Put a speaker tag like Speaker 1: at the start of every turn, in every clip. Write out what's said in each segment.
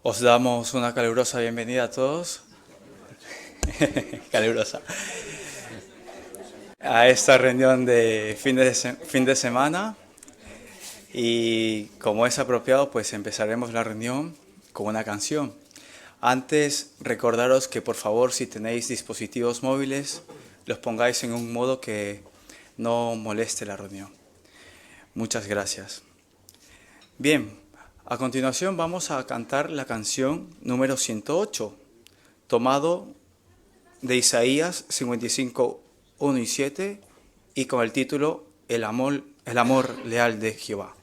Speaker 1: Os damos una calurosa bienvenida a todos, calurosa, a esta reunión de fin de semana y como es apropiado pues empezaremos la reunión con una canción. Antes recordaros que por favor si tenéis dispositivos móviles los pongáis en un modo que no moleste la reunión. Muchas gracias. Bien, a continuación vamos a cantar la canción número 108, tomado de Isaías 55, 1 y 7, y con el título el amor leal de Jehová.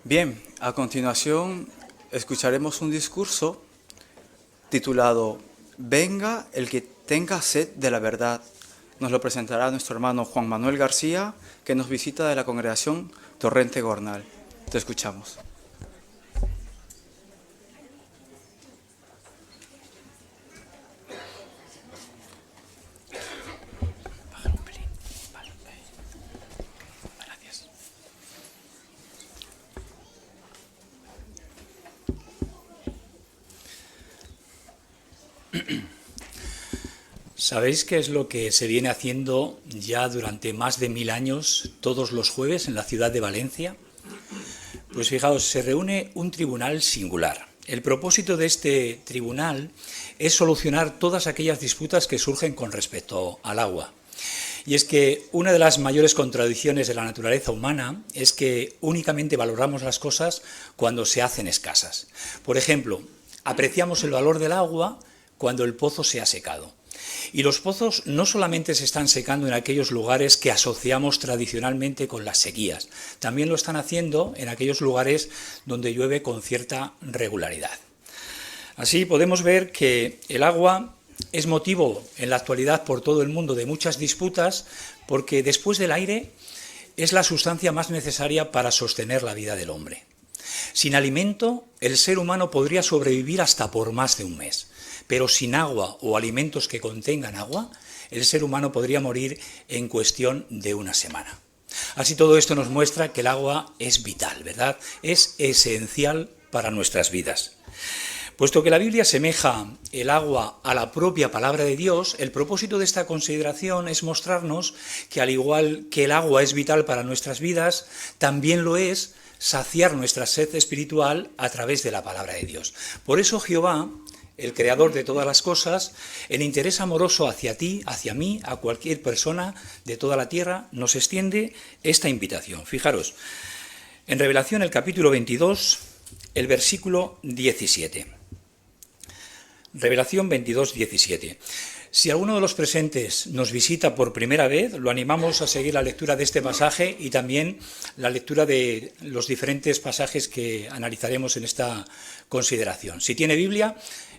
Speaker 1: Bien, a continuación escucharemos un discurso titulado Venga el que tenga sed de la verdad. Nos lo presentará nuestro hermano Juan Manuel García, que nos visita de la congregación Torrente Gornal. Te escuchamos.
Speaker 2: ¿Sabéis qué es lo que se viene haciendo ya durante más de 1000 años todos los jueves en la ciudad de Valencia? Pues fijaos, se reúne un tribunal singular. El propósito de este tribunal es solucionar todas aquellas disputas que surgen con respecto al agua. Y es que una de las mayores contradicciones de la naturaleza humana es que únicamente valoramos las cosas cuando se hacen escasas. Por ejemplo, apreciamos el valor del agua cuando el pozo se ha secado. Y los pozos no solamente se están secando en aquellos lugares que asociamos tradicionalmente con las sequías, también lo están haciendo en aquellos lugares donde llueve con cierta regularidad. Así podemos ver que el agua es motivo en la actualidad por todo el mundo de muchas disputas, porque después del aire es la sustancia más necesaria para sostener la vida del hombre. Sin alimento, el ser humano podría sobrevivir hasta por más de un mes. Pero sin agua o alimentos que contengan agua, el ser humano podría morir en cuestión de una semana. Así todo esto nos muestra que el agua es vital, ¿verdad? Es esencial para nuestras vidas. Puesto que la Biblia asemeja el agua a la propia palabra de Dios, el propósito de esta consideración es mostrarnos que al igual que el agua es vital para nuestras vidas, también lo es saciar nuestra sed espiritual a través de la palabra de Dios. Por eso Jehová, el creador de todas las cosas, en interés amoroso hacia ti, hacia mí, a cualquier persona de toda la tierra, nos extiende esta invitación. Fijaros, en Revelación el capítulo 22, el versículo 17. Revelación 22, 17. Si alguno de los presentes nos visita por primera vez, lo animamos a seguir la lectura de este pasaje y también la lectura de los diferentes pasajes que analizaremos en esta consideración. Si tiene Biblia,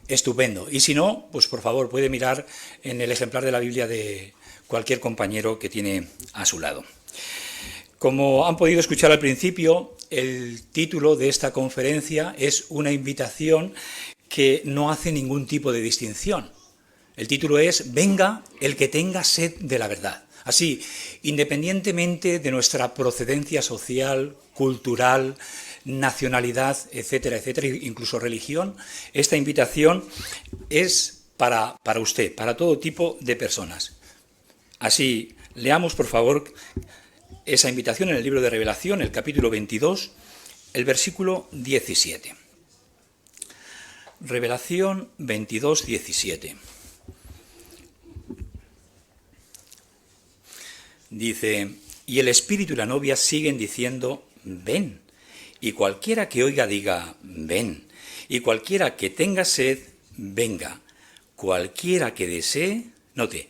Speaker 2: estupendo. Y si no, pues por favor puede mirar en el ejemplar de la Biblia de cualquier compañero que tiene a su lado. Como han podido escuchar al principio, el título de esta conferencia es una invitación que no hace ningún tipo de distinción. El título es Venga el que tenga sed de la verdad. Así, independientemente de nuestra procedencia social, cultural, nacionalidad, etcétera, etcétera, incluso religión, esta invitación es para usted, para todo tipo de personas. Así, leamos por favor esa invitación en el libro de Revelación, el capítulo 22, el versículo 17. Revelación 22, 17. Dice, y el espíritu y la novia siguen diciendo, ven. Y cualquiera que oiga diga, ven. Y cualquiera que tenga sed, venga. Cualquiera que desee, note,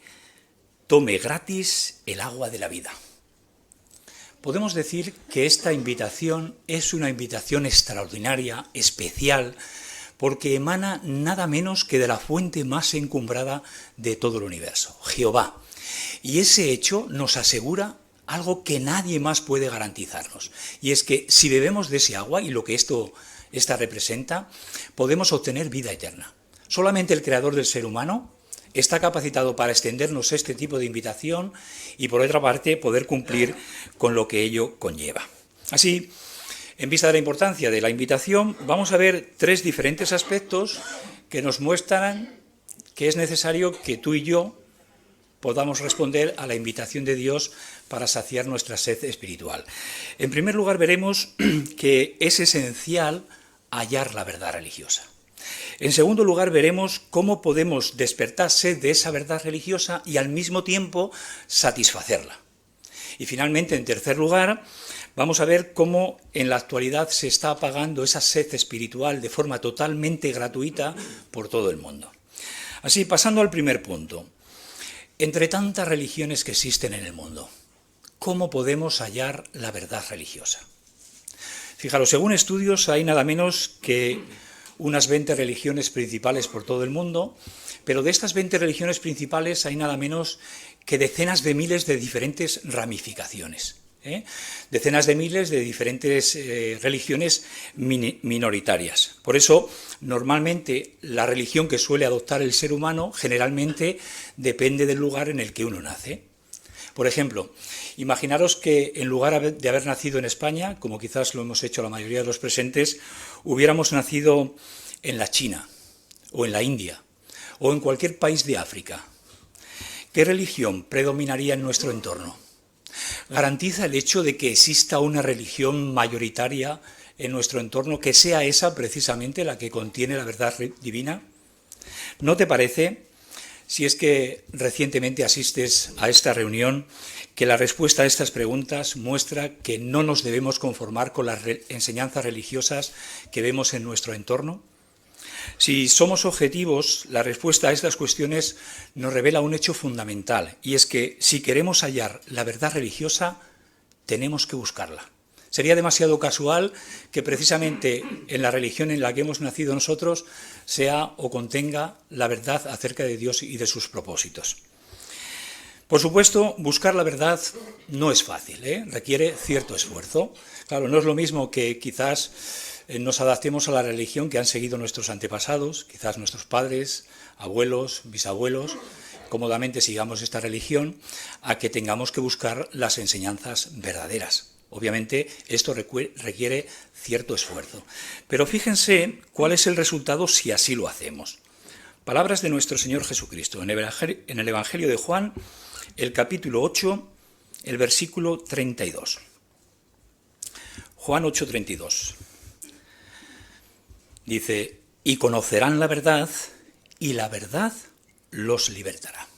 Speaker 2: tome gratis el agua de la vida. Podemos decir que esta invitación es una invitación extraordinaria, especial, porque emana nada menos que de la fuente más encumbrada de todo el universo, Jehová. Y ese hecho nos asegura algo que nadie más puede garantizarnos. Y es que si bebemos de ese agua y lo que esta representa, podemos obtener vida eterna. Solamente el creador del ser humano está capacitado para extendernos este tipo de invitación y por otra parte poder cumplir con lo que ello conlleva. Así, en vista de la importancia de la invitación, vamos a ver 3 diferentes aspectos que nos muestran que es necesario que tú y yo podamos responder a la invitación de Dios para saciar nuestra sed espiritual. En primer lugar, veremos que es esencial hallar la verdad religiosa. En segundo lugar, veremos cómo podemos despertar sed de esa verdad religiosa y al mismo tiempo satisfacerla. Y finalmente, en tercer lugar, vamos a ver cómo en la actualidad se está apagando esa sed espiritual de forma totalmente gratuita por todo el mundo. Así, pasando al primer punto. Entre tantas religiones que existen en el mundo, ¿cómo podemos hallar la verdad religiosa? Fijaros, según estudios hay nada menos que unas 20 religiones principales por todo el mundo, pero de estas 20 religiones principales hay nada menos que decenas de miles de diferentes ramificaciones. Decenas de miles de diferentes religiones minoritarias. Por eso, normalmente, la religión que suele adoptar el ser humano generalmente depende del lugar en el que uno nace. Por ejemplo, imaginaros que en lugar de haber nacido en España, como quizás lo hemos hecho la mayoría de los presentes, hubiéramos nacido en la China, o en la India, o en cualquier país de África. ¿qué religión predominaría en nuestro entorno? ¿Garantiza el hecho de que exista una religión mayoritaria en nuestro entorno que sea esa precisamente la que contiene la verdad divina? ¿No te parece, si es que recientemente asistes a esta reunión, que la respuesta a estas preguntas muestra que no nos debemos conformar con las enseñanzas religiosas que vemos en nuestro entorno? Si somos objetivos, la respuesta a estas cuestiones nos revela un hecho fundamental, y es que si queremos hallar la verdad religiosa, tenemos que buscarla. Sería demasiado casual que precisamente en la religión en la que hemos nacido nosotros sea o contenga la verdad acerca de Dios y de sus propósitos. Por supuesto, buscar la verdad no es fácil, requiere cierto esfuerzo. Claro, no es lo mismo que quizás nos adaptemos a la religión que han seguido nuestros antepasados, quizás nuestros padres, abuelos, bisabuelos, cómodamente sigamos esta religión, a que tengamos que buscar las enseñanzas verdaderas. Obviamente esto requiere cierto esfuerzo. Pero fíjense cuál es el resultado si así lo hacemos. Palabras de nuestro Señor Jesucristo en el Evangelio de Juan, el capítulo 8, el versículo 32. Juan 8:32. Dice, y conocerán la verdad, y la verdad los libertará.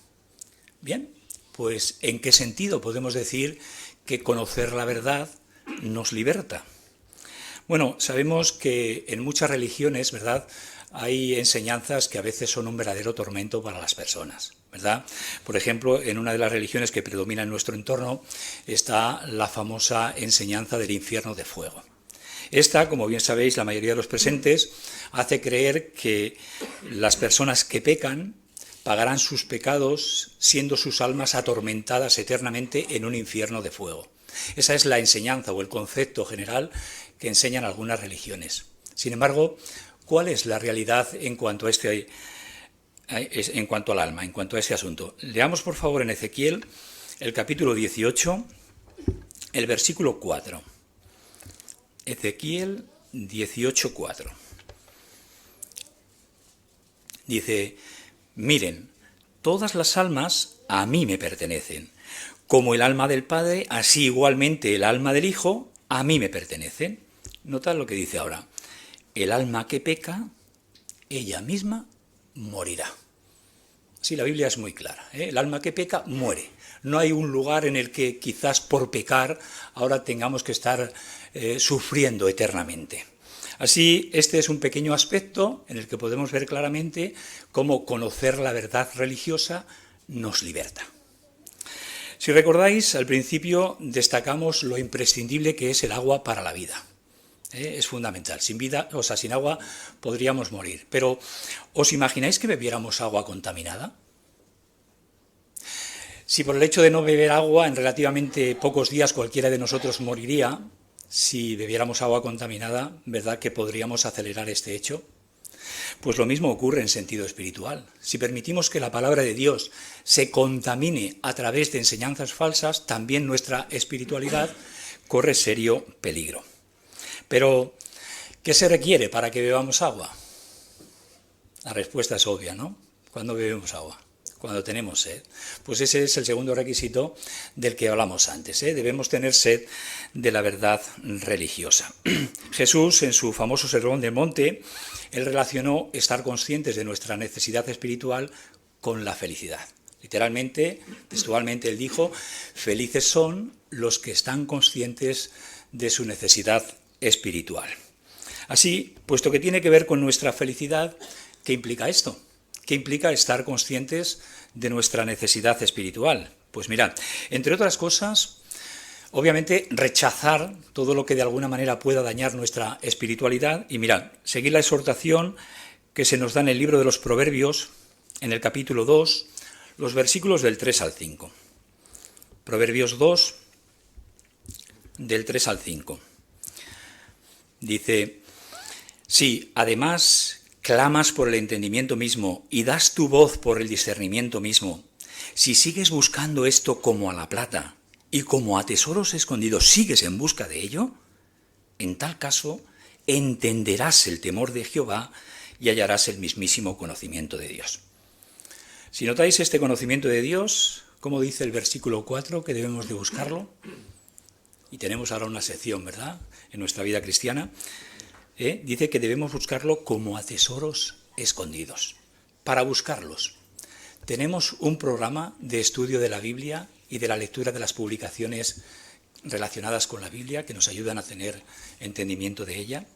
Speaker 2: Bien, pues ¿en qué sentido podemos decir que conocer la verdad nos liberta? Bueno, sabemos que en muchas religiones, ¿verdad?, hay enseñanzas que a veces son un verdadero tormento para las personas, ¿verdad? Por ejemplo, en una de las religiones que predomina en nuestro entorno está la famosa enseñanza del infierno de fuego. Esta, como bien sabéis, la mayoría de los presentes, hace creer que las personas que pecan pagarán sus pecados siendo sus almas atormentadas eternamente en un infierno de fuego. Esa es la enseñanza o el concepto general que enseñan algunas religiones. Sin embargo, ¿cuál es la realidad en cuanto a al alma, en cuanto a este asunto? Leamos por favor en Ezequiel el capítulo 18, el versículo 4. Ezequiel 18:4. Dice, miren, todas las almas a mí me pertenecen. Como el alma del Padre, así igualmente el alma del Hijo a mí me pertenecen. Notad lo que dice ahora. El alma que peca, ella misma morirá. Sí, la Biblia es muy clara, El alma que peca muere. No hay un lugar en el que quizás por pecar ahora tengamos que estar sufriendo eternamente. Así, este es un pequeño aspecto en el que podemos ver claramente cómo conocer la verdad religiosa nos liberta. Si recordáis, al principio destacamos lo imprescindible que es el agua para la vida. Es fundamental. Sin vida, sin agua podríamos morir. Pero, ¿os imagináis que bebiéramos agua contaminada? Si por el hecho de no beber agua, en relativamente pocos días cualquiera de nosotros moriría, si bebiéramos agua contaminada, ¿verdad que podríamos acelerar este hecho? Pues lo mismo ocurre en sentido espiritual. Si permitimos que la palabra de Dios se contamine a través de enseñanzas falsas, también nuestra espiritualidad corre serio peligro. Pero, ¿qué se requiere para que bebamos agua? La respuesta es obvia, ¿no? ¿Cuándo bebemos agua? Cuando tenemos sed. Pues ese es el segundo requisito del que hablamos antes, Debemos tener sed de la verdad religiosa. Jesús, en su famoso Sermón del Monte, él relacionó estar conscientes de nuestra necesidad espiritual con la felicidad. Literalmente, textualmente, él dijo, felices son los que están conscientes de su necesidad espiritual. Así, puesto que tiene que ver con nuestra felicidad, ¿qué implica esto? ¿Qué implica estar conscientes de nuestra necesidad espiritual? Pues mirad, entre otras cosas, obviamente rechazar todo lo que de alguna manera pueda dañar nuestra espiritualidad y mirad, seguir la exhortación que se nos da en el libro de los Proverbios, en el capítulo 2, los versículos del 3 al 5. Proverbios 2, del 3 al 5. Dice, si además clamas por el entendimiento mismo y das tu voz por el discernimiento mismo, si sigues buscando esto como a la plata y como a tesoros escondidos sigues en busca de ello, en tal caso entenderás el temor de Jehová y hallarás el mismísimo conocimiento de Dios. Si notáis este conocimiento de Dios, como dice el versículo 4, que debemos de buscarlo, y tenemos ahora una sección, ¿verdad?, en nuestra vida cristiana, dice que debemos buscarlo como a tesoros escondidos. Para buscarlos, tenemos un programa de estudio de la Biblia y de la lectura de las publicaciones relacionadas con la Biblia que nos ayudan a tener entendimiento de ella.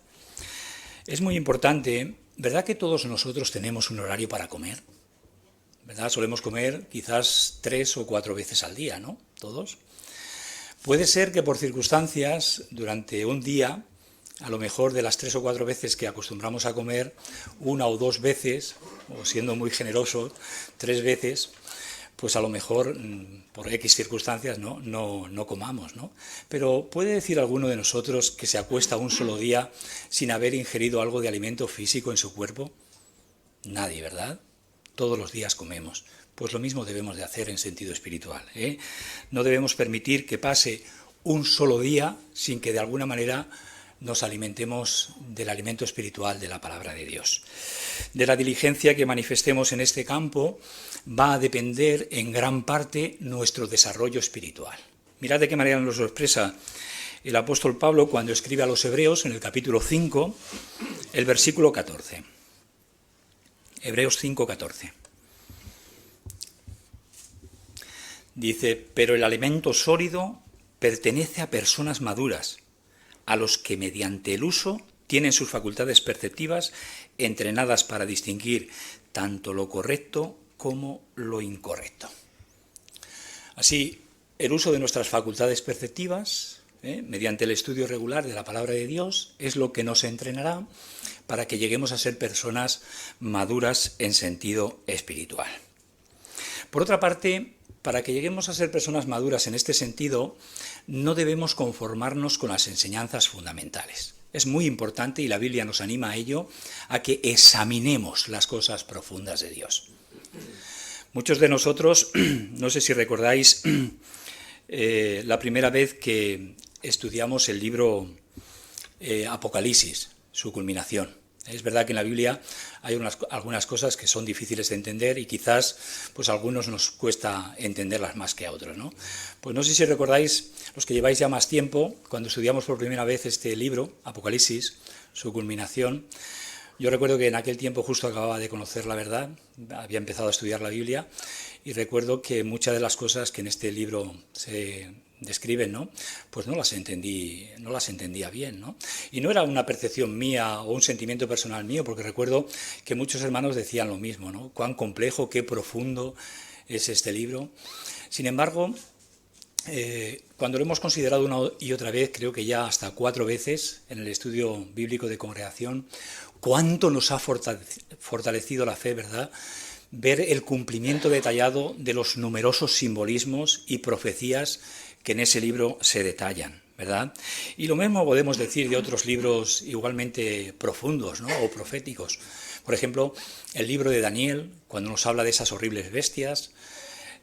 Speaker 2: Es muy importante, ¿verdad que todos nosotros tenemos un horario para comer? ¿Verdad? Solemos comer quizás 3 o 4 veces al día, ¿no? Todos. Puede ser que por circunstancias, durante un día, a lo mejor de las 3 o 4 veces que acostumbramos a comer, 1 o 2 veces, o siendo muy generosos, 3 veces, pues a lo mejor por X circunstancias no comamos, ¿no? Pero ¿puede decir alguno de nosotros que se acuesta un solo día sin haber ingerido algo de alimento físico en su cuerpo? Nadie, ¿verdad? Todos los días comemos. Pues lo mismo debemos de hacer en sentido espiritual, ¿eh? No debemos permitir que pase un solo día sin que de alguna manera nos alimentemos del alimento espiritual de la palabra de Dios. De la diligencia que manifestemos en este campo va a depender en gran parte nuestro desarrollo espiritual. Mirad de qué manera nos lo expresa el apóstol Pablo cuando escribe a los Hebreos en el capítulo 5, el versículo 14. Hebreos 5, 14. Dice, pero el alimento sólido pertenece a personas maduras, a los que mediante el uso tienen sus facultades perceptivas entrenadas para distinguir tanto lo correcto como lo incorrecto. Así, el uso de nuestras facultades perceptivas, mediante el estudio regular de la palabra de Dios, es lo que nos entrenará para que lleguemos a ser personas maduras en sentido espiritual. Por otra parte, para que lleguemos a ser personas maduras en este sentido, no debemos conformarnos con las enseñanzas fundamentales. Es muy importante, y la Biblia nos anima a ello, a que examinemos las cosas profundas de Dios. Muchos de nosotros, no sé si recordáis, la primera vez que estudiamos el libro Apocalipsis, su culminación. Es verdad que en la Biblia hay algunas cosas que son difíciles de entender y quizás pues a algunos nos cuesta entenderlas más que a otros, ¿no? Pues no sé si recordáis, los que lleváis ya más tiempo, cuando estudiamos por primera vez este libro, Apocalipsis, su culminación. Yo recuerdo que en aquel tiempo justo acababa de conocer la verdad, había empezado a estudiar la Biblia y recuerdo que muchas de las cosas que en este libro se describen, ¿no? Pues no las entendía bien, ¿no? Y no era una percepción mía o un sentimiento personal mío, porque recuerdo que muchos hermanos decían lo mismo, ¿no? Cuán complejo, qué profundo es este libro. Sin embargo, cuando lo hemos considerado una y otra vez, creo que ya hasta 4 veces en el estudio bíblico de congregación, cuánto nos ha fortalecido la fe, ¿verdad? Ver el cumplimiento detallado de los numerosos simbolismos y profecías que en ese libro se detallan, ¿verdad? Y lo mismo podemos decir de otros libros igualmente profundos, ¿no? O proféticos. Por ejemplo, el libro de Daniel, cuando nos habla de esas horribles bestias,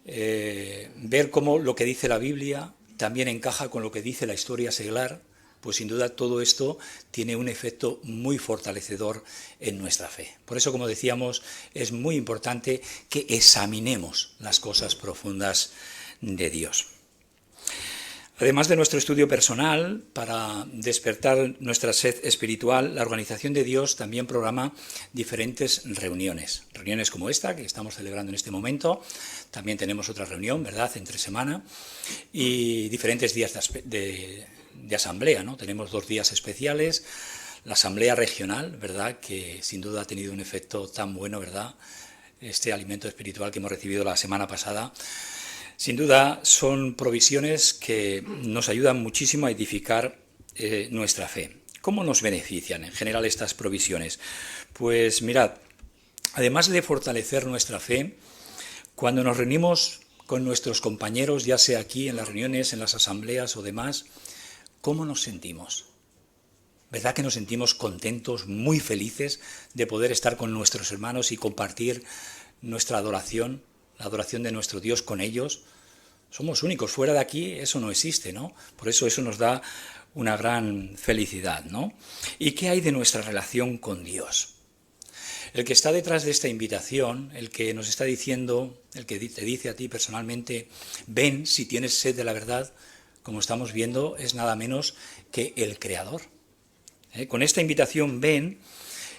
Speaker 2: ver cómo lo que dice la Biblia también encaja con lo que dice la historia seglar, pues sin duda todo esto tiene un efecto muy fortalecedor en nuestra fe. Por eso, como decíamos, es muy importante que examinemos las cosas profundas de Dios. Además de nuestro estudio personal, para despertar nuestra sed espiritual, la Organización de Dios también programa diferentes reuniones. Reuniones como esta, que estamos celebrando en este momento. También tenemos otra reunión, ¿verdad?, entre semana. Y diferentes días de asamblea, ¿no? Tenemos 2 días especiales. La asamblea regional, ¿verdad?, que sin duda ha tenido un efecto tan bueno, ¿verdad?, este alimento espiritual que hemos recibido la semana pasada. Sin duda son provisiones que nos ayudan muchísimo a edificar nuestra fe. ¿Cómo nos benefician en general estas provisiones? Pues mirad, además de fortalecer nuestra fe, cuando nos reunimos con nuestros compañeros, ya sea aquí en las reuniones, en las asambleas o demás, ¿cómo nos sentimos? ¿Verdad que nos sentimos contentos, muy felices de poder estar con nuestros hermanos y compartir nuestra adoración? La adoración de nuestro Dios con ellos? Somos únicos, fuera de aquí eso no existe, ¿no? Por eso nos da una gran felicidad, ¿no? ¿Y qué hay de nuestra relación con Dios? El que está detrás de esta invitación, el que nos está diciendo, el que te dice a ti personalmente, ven si tienes sed de la verdad, como estamos viendo, es nada menos que el Creador. Con esta invitación, ven,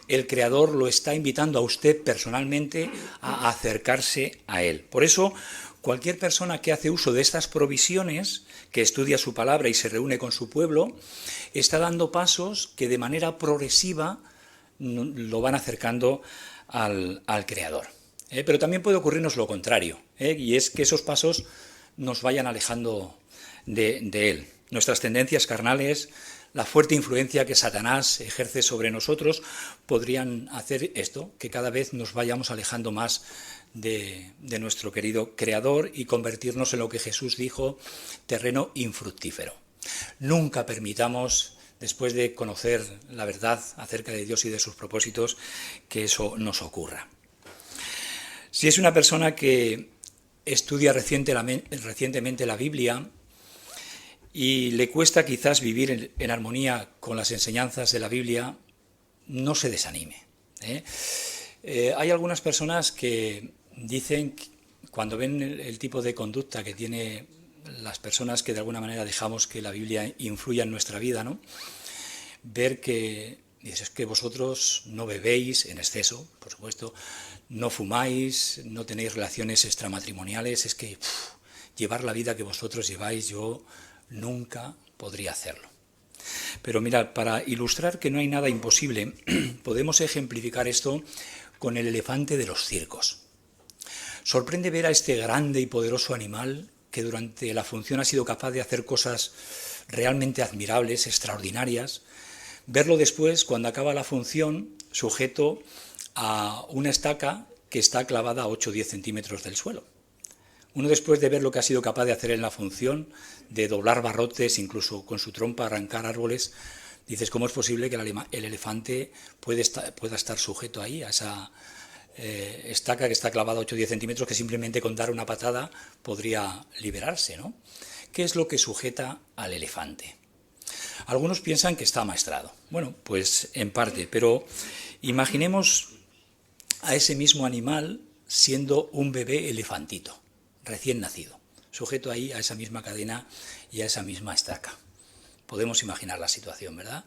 Speaker 2: el Creador lo está invitando a usted personalmente a acercarse a Él. Por eso, cualquier persona que hace uso de estas provisiones, que estudia su palabra y se reúne con su pueblo, está dando pasos que de manera progresiva lo van acercando al Creador. Pero también puede ocurrirnos lo contrario, y es que esos pasos nos vayan alejando de Él. Nuestras tendencias carnales, la fuerte influencia que Satanás ejerce sobre nosotros, podrían hacer esto, que cada vez nos vayamos alejando más de nuestro querido Creador y convertirnos en lo que Jesús dijo, terreno infructífero. Nunca permitamos, después de conocer la verdad acerca de Dios y de sus propósitos, que eso nos ocurra. Si es una persona que estudia recientemente la Biblia y le cuesta quizás vivir en armonía con las enseñanzas de la Biblia, no se desanime. Hay algunas personas que dicen, cuando ven el tipo de conducta que tiene las personas que de alguna manera dejamos que la Biblia influya en nuestra vida, ¿no? Ver que dices que vosotros no bebéis en exceso, por supuesto, no fumáis, no tenéis relaciones extramatrimoniales, es que llevar la vida que vosotros lleváis, yo nunca podría hacerlo. Pero mirad, para ilustrar que no hay nada imposible, podemos ejemplificar esto con el elefante de los circos. Sorprende ver a este grande y poderoso animal que durante la función ha sido capaz de hacer cosas realmente admirables, extraordinarias, verlo después, cuando acaba la función, sujeto a una estaca que está clavada a 8 o 10 centímetros del suelo. Uno, después de ver lo que ha sido capaz de hacer en la función, de doblar barrotes, incluso con su trompa arrancar árboles, dices, ¿cómo es posible que el elefante pueda estar sujeto ahí, a esa estaca que está clavada a 8 o 10 centímetros, que simplemente con dar una patada podría liberarse, ¿no? ¿Qué es lo que sujeta al elefante? Algunos piensan que está amaestrado. Bueno, pues en parte, pero imaginemos a ese mismo animal siendo un bebé elefantito, recién nacido, sujeto ahí a esa misma cadena y a esa misma estaca. Podemos imaginar la situación, ¿verdad?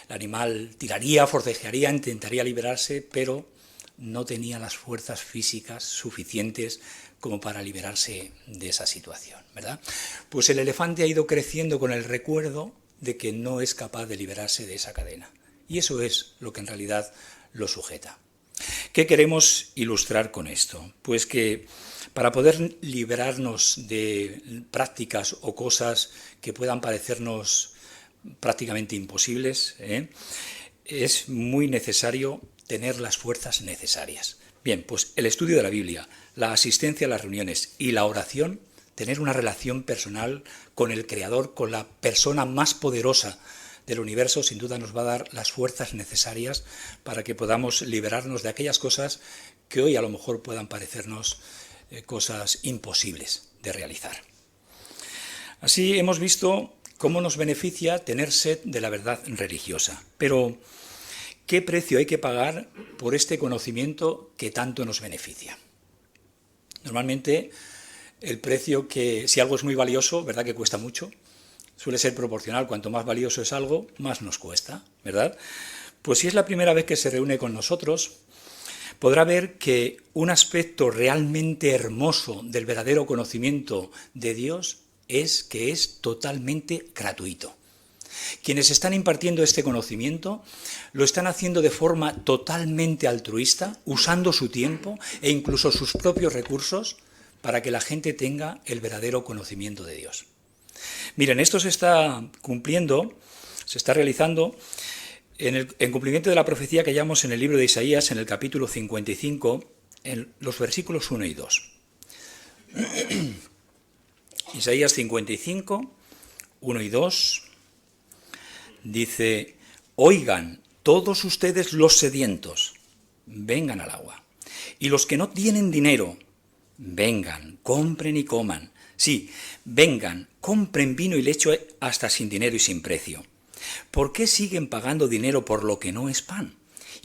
Speaker 2: El animal tiraría, forcejearía, intentaría liberarse, pero no tenía las fuerzas físicas suficientes como para liberarse de esa situación, ¿verdad? Pues el elefante ha ido creciendo con el recuerdo de que no es capaz de liberarse de esa cadena. Y eso es lo que en realidad lo sujeta. ¿Qué queremos ilustrar con esto? Pues que para poder liberarnos de prácticas o cosas que puedan parecernos prácticamente imposibles, es muy necesario tener las fuerzas necesarias. Bien, pues el estudio de la Biblia, la asistencia a las reuniones y la oración, tener una relación personal con el Creador, con la persona más poderosa del universo, sin duda nos va a dar las fuerzas necesarias para que podamos liberarnos de aquellas cosas que hoy a lo mejor puedan parecernos cosas imposibles de realizar. Así hemos visto cómo nos beneficia tener sed de la verdad religiosa, pero ¿qué precio hay que pagar por este conocimiento que tanto nos beneficia? Normalmente el precio, que si algo es muy valioso, ¿verdad que cuesta mucho? Suele ser proporcional, cuanto más valioso es algo, más nos cuesta, ¿verdad? Pues si es la primera vez que se reúne con nosotros, podrá ver que un aspecto realmente hermoso del verdadero conocimiento de Dios es que es totalmente gratuito. Quienes están impartiendo este conocimiento lo están haciendo de forma totalmente altruista, usando su tiempo e incluso sus propios recursos para que la gente tenga el verdadero conocimiento de Dios. Miren, esto se está cumpliendo, se está realizando en cumplimiento de la profecía que hallamos en el libro de Isaías, en el capítulo 55, en los versículos 1 y 2. Isaías 55, 1 y 2, dice: oigan todos ustedes los sedientos, vengan al agua, y los que no tienen dinero, vengan, compren y coman. Sí, vengan, compren vino y leche hasta sin dinero y sin precio. ¿Por qué siguen pagando dinero por lo que no es pan?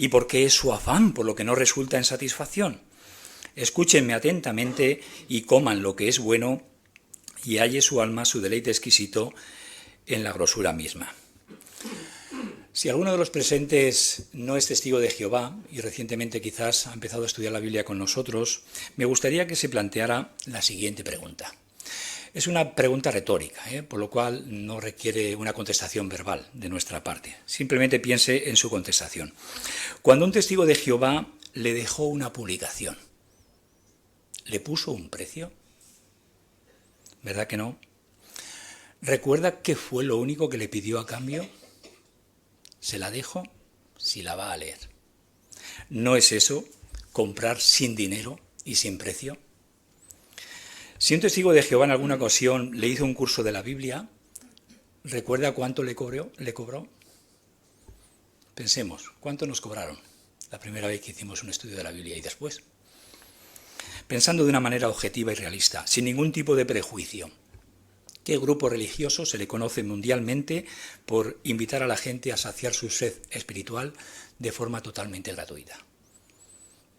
Speaker 2: ¿Y por qué es su afán por lo que no resulta en satisfacción? Escúchenme atentamente y coman lo que es bueno, y halle su alma su deleite exquisito en la grosura misma. Si alguno de los presentes no es testigo de Jehová y recientemente quizás ha empezado a estudiar la Biblia con nosotros, me gustaría que se planteara la siguiente pregunta. Es una pregunta retórica, por lo cual no requiere una contestación verbal de nuestra parte. Simplemente piense en su contestación. Cuando un testigo de Jehová le dejó una publicación, ¿le puso un precio? ¿Verdad que no? ¿Recuerda qué fue lo único que le pidió a cambio? Se la dejo si la va a leer. ¿No es eso comprar sin dinero y sin precio? Si un testigo de Jehová en alguna ocasión le hizo un curso de la Biblia, ¿recuerda cuánto le cobró? Pensemos, ¿cuánto nos cobraron la primera vez que hicimos un estudio de la Biblia y después? Pensando de una manera objetiva y realista, sin ningún tipo de prejuicio. ¿Qué grupo religioso se le conoce mundialmente por invitar a la gente a saciar su sed espiritual de forma totalmente gratuita?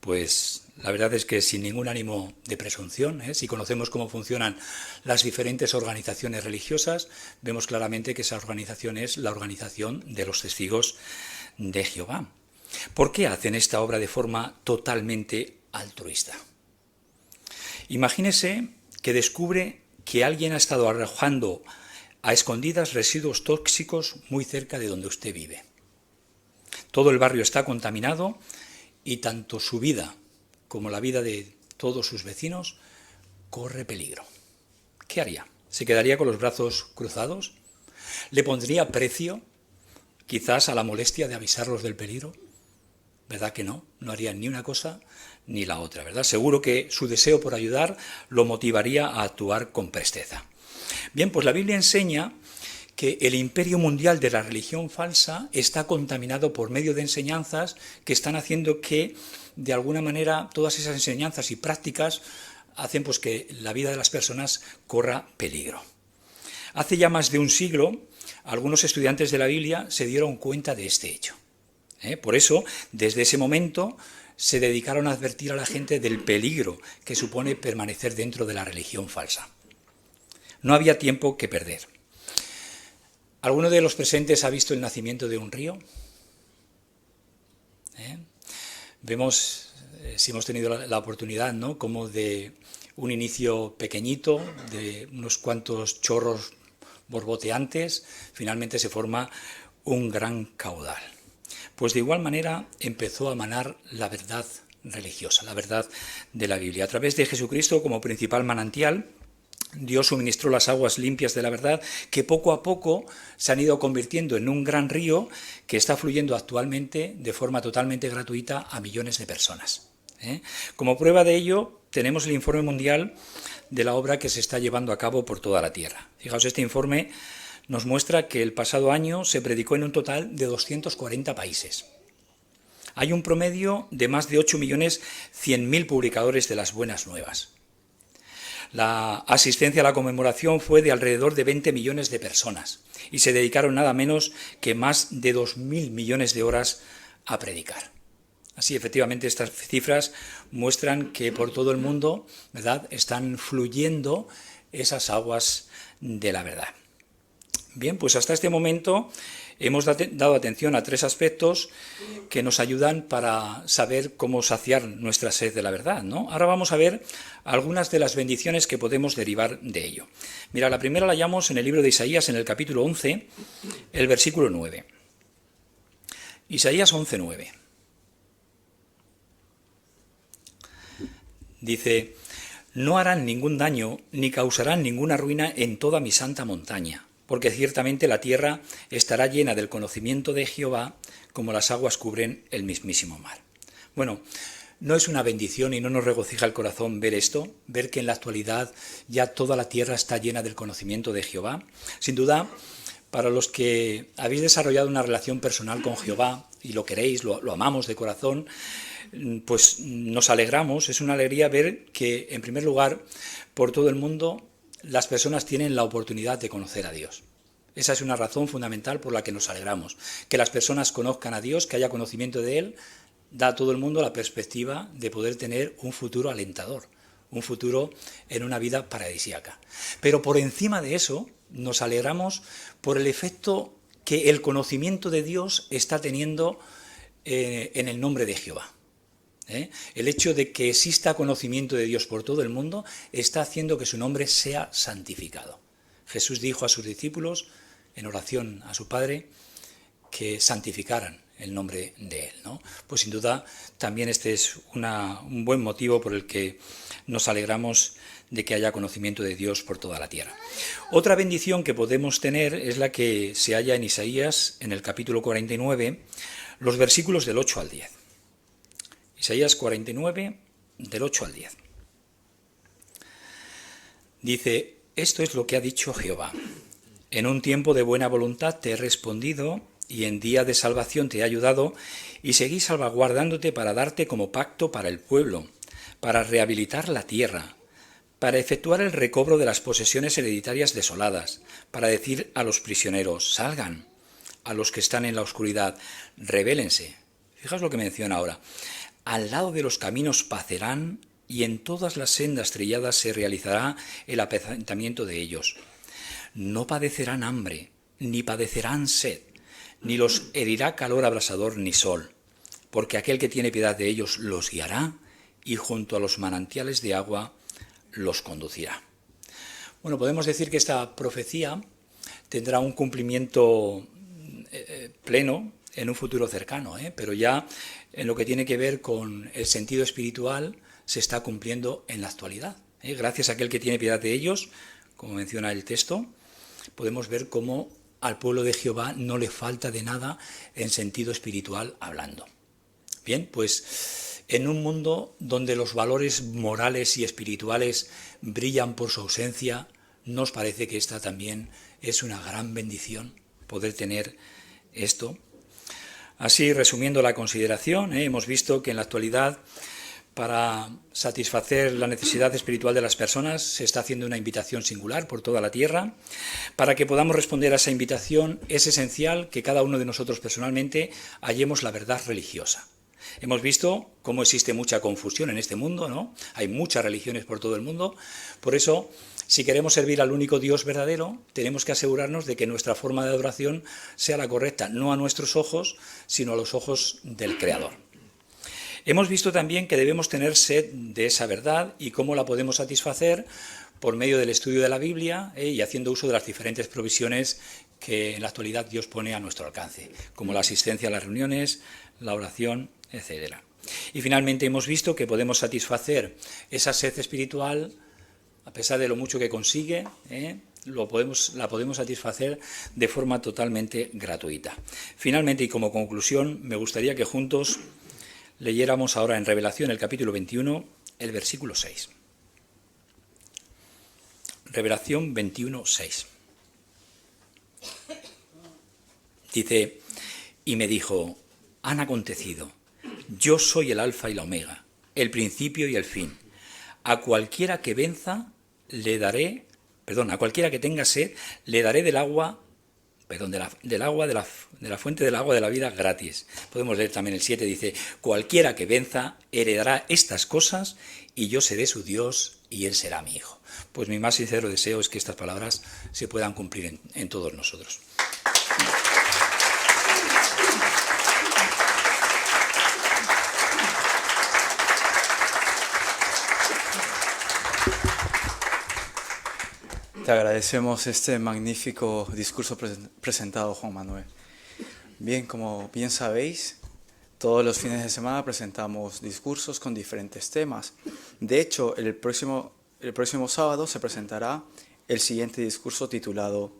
Speaker 2: Pues la verdad es que sin ningún ánimo de presunción, si conocemos cómo funcionan las diferentes organizaciones religiosas, vemos claramente que esa organización es la organización de los testigos de Jehová. ¿Por qué hacen esta obra de forma totalmente altruista? Imagínese que descubre que alguien ha estado arrojando a escondidas residuos tóxicos muy cerca de donde usted vive. Todo el barrio está contaminado y tanto su vida como la vida de todos sus vecinos corre peligro. ¿Qué haría? ¿Se quedaría con los brazos cruzados? ¿Le pondría precio quizás a la molestia de avisarlos del peligro? ¿Verdad que no? No haría ni una cosa ni la otra, ¿verdad? Seguro que su deseo por ayudar lo motivaría a actuar con presteza. Bien, pues la Biblia enseña que el imperio mundial de la religión falsa está contaminado por medio de enseñanzas que están haciendo que, de alguna manera, todas esas enseñanzas y prácticas hacen pues que la vida de las personas corra peligro. Hace ya más de un siglo, algunos estudiantes de la Biblia se dieron cuenta de este hecho. Por eso, desde ese momento, se dedicaron a advertir a la gente del peligro que supone permanecer dentro de la religión falsa. No había tiempo que perder. ¿Alguno de los presentes ha visto el nacimiento de un río? Vemos, si hemos tenido la oportunidad, ¿no?, como de un inicio pequeñito, de unos cuantos chorros borboteantes, finalmente se forma un gran caudal. Pues de igual manera empezó a manar la verdad religiosa, la verdad de la Biblia. A través de Jesucristo como principal manantial, Dios suministró las aguas limpias de la verdad que poco a poco se han ido convirtiendo en un gran río que está fluyendo actualmente de forma totalmente gratuita a millones de personas. Como prueba de ello, tenemos el informe mundial de la obra que se está llevando a cabo por toda la tierra. Fijaos, este informe nos muestra que el pasado año se predicó en un total de 240 países. Hay un promedio de más de 8.100.000 publicadores de las buenas nuevas. La asistencia a la conmemoración fue de alrededor de 20 millones de personas y se dedicaron nada menos que más de 2.000 millones de horas a predicar. Así, efectivamente, estas cifras muestran que por todo el mundo, ¿verdad?, están fluyendo esas aguas de la verdad. Bien, pues hasta este momento hemos dado atención a tres aspectos que nos ayudan para saber cómo saciar nuestra sed de la verdad, ¿no? Ahora vamos a ver algunas de las bendiciones que podemos derivar de ello. Mira, la primera la hallamos en el libro de Isaías, en el capítulo 11, el versículo 9. Isaías 11:9. Dice: no harán ningún daño ni causarán ninguna ruina en toda mi santa montaña, porque ciertamente la tierra estará llena del conocimiento de Jehová, como las aguas cubren el mismísimo mar. Bueno, ¿no es una bendición y no nos regocija el corazón ver esto? Ver que en la actualidad ya toda la tierra está llena del conocimiento de Jehová. Sin duda, para los que habéis desarrollado una relación personal con Jehová y lo queréis, lo amamos de corazón, pues nos alegramos. Es una alegría ver que, en primer lugar, por todo el mundo las personas tienen la oportunidad de conocer a Dios. Esa es una razón fundamental por la que nos alegramos. Que las personas conozcan a Dios, que haya conocimiento de Él, da a todo el mundo la perspectiva de poder tener un futuro alentador, un futuro en una vida paradisíaca. Pero por encima de eso, nos alegramos por el efecto que el conocimiento de Dios está teniendo en el nombre de Jehová. El hecho de que exista conocimiento de Dios por todo el mundo está haciendo que su nombre sea santificado. Jesús dijo a sus discípulos, en oración a su Padre, que santificaran el nombre de Él, ¿no? Pues sin duda también este es un buen motivo por el que nos alegramos de que haya conocimiento de Dios por toda la tierra. Otra bendición que podemos tener es la que se halla en Isaías, en el capítulo 49, los versículos del 8 al 10. Isaías 49, del 8 al 10. Dice, esto es lo que ha dicho Jehová. En un tiempo de buena voluntad te he respondido, y en día de salvación te he ayudado, y seguí salvaguardándote para darte como pacto para el pueblo, para rehabilitar la tierra, para efectuar el recobro de las posesiones hereditarias desoladas, para decir a los prisioneros, salgan, a los que están en la oscuridad, rebélense. Fijaos lo que menciona ahora. Al lado de los caminos pacerán, y en todas las sendas trilladas se realizará el apacentamiento de ellos. No padecerán hambre, ni padecerán sed, ni los herirá calor abrasador ni sol, porque aquel que tiene piedad de ellos los guiará, y junto a los manantiales de agua los conducirá. Bueno, podemos decir que esta profecía tendrá un cumplimiento pleno en un futuro cercano, pero ya en lo que tiene que ver con el sentido espiritual se está cumpliendo en la actualidad. Gracias a aquel que tiene piedad de ellos, como menciona el texto, podemos ver cómo al pueblo de Jehová no le falta de nada en sentido espiritual hablando. Bien, pues en un mundo donde los valores morales y espirituales brillan por su ausencia, ¿nos parece que esta también es una gran bendición poder tener esto? Así, resumiendo la consideración, hemos visto que en la actualidad, para satisfacer la necesidad espiritual de las personas, se está haciendo una invitación singular por toda la tierra. Para que podamos responder a esa invitación, es esencial que cada uno de nosotros personalmente hallemos la verdad religiosa. Hemos visto cómo existe mucha confusión en este mundo, ¿no? Hay muchas religiones por todo el mundo. Por eso, si queremos servir al único Dios verdadero, tenemos que asegurarnos de que nuestra forma de adoración sea la correcta, no a nuestros ojos, sino a los ojos del Creador. Hemos visto también que debemos tener sed de esa verdad y cómo la podemos satisfacer por medio del estudio de la Biblia y haciendo uso de las diferentes provisiones que en la actualidad Dios pone a nuestro alcance, como la asistencia a las reuniones, la oración, etc. Y finalmente hemos visto que podemos satisfacer esa sed espiritual, a pesar de lo mucho que consigue, la podemos satisfacer de forma totalmente gratuita. Finalmente, y como conclusión, me gustaría que juntos leyéramos ahora en Revelación, el capítulo 21, el versículo 6. Revelación 21, 6. Dice, y me dijo, han acontecido, yo soy el alfa y la omega, el principio y el fin. A cualquiera que venza, a cualquiera que tenga sed, le daré del agua, de la fuente del agua de la vida gratis. Podemos leer también el 7, dice, cualquiera que venza heredará estas cosas y yo seré su Dios y él será mi hijo. Pues mi más sincero deseo es que estas palabras se puedan cumplir en todos nosotros.
Speaker 1: Te agradecemos este magnífico discurso presentado, Juan Manuel. Bien, como bien sabéis, todos los fines de semana presentamos discursos con diferentes temas. De hecho, el próximo sábado se presentará el siguiente discurso titulado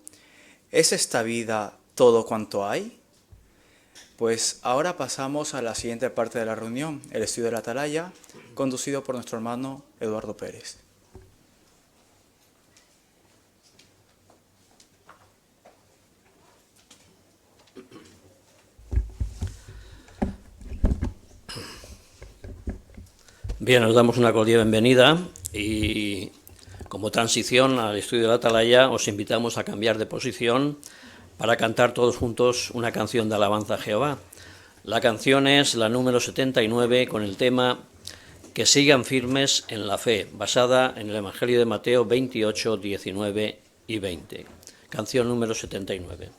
Speaker 1: ¿Es esta vida todo cuanto hay? Pues ahora pasamos a la siguiente parte de la reunión, el estudio de la Atalaya, conducido por nuestro hermano Eduardo Pérez.
Speaker 3: Bien, os damos una cordial bienvenida y como Como transición al estudio de la Atalaya, os invitamos a cambiar de posición para cantar todos juntos una canción de alabanza a Jehová. La canción es la número 79 con el tema Que sigan firmes en la fe, basada en el Evangelio de Mateo 28, 19 y 20. Canción número 79.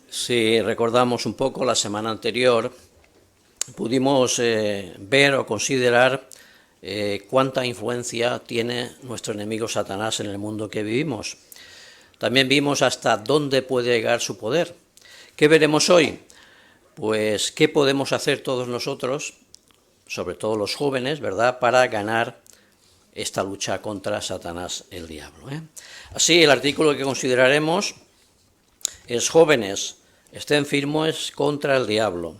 Speaker 3: Si recordamos un poco la semana anterior, pudimos ver o considerar cuánta influencia tiene nuestro enemigo Satanás en el mundo que vivimos. También vimos hasta dónde puede llegar su poder. ¿Qué veremos hoy? Pues qué podemos hacer todos nosotros, sobre todo los jóvenes, ¿verdad?, para ganar esta lucha contra Satanás, el diablo. Así, el artículo que consideraremos es Jóvenes, estén firmes contra el diablo,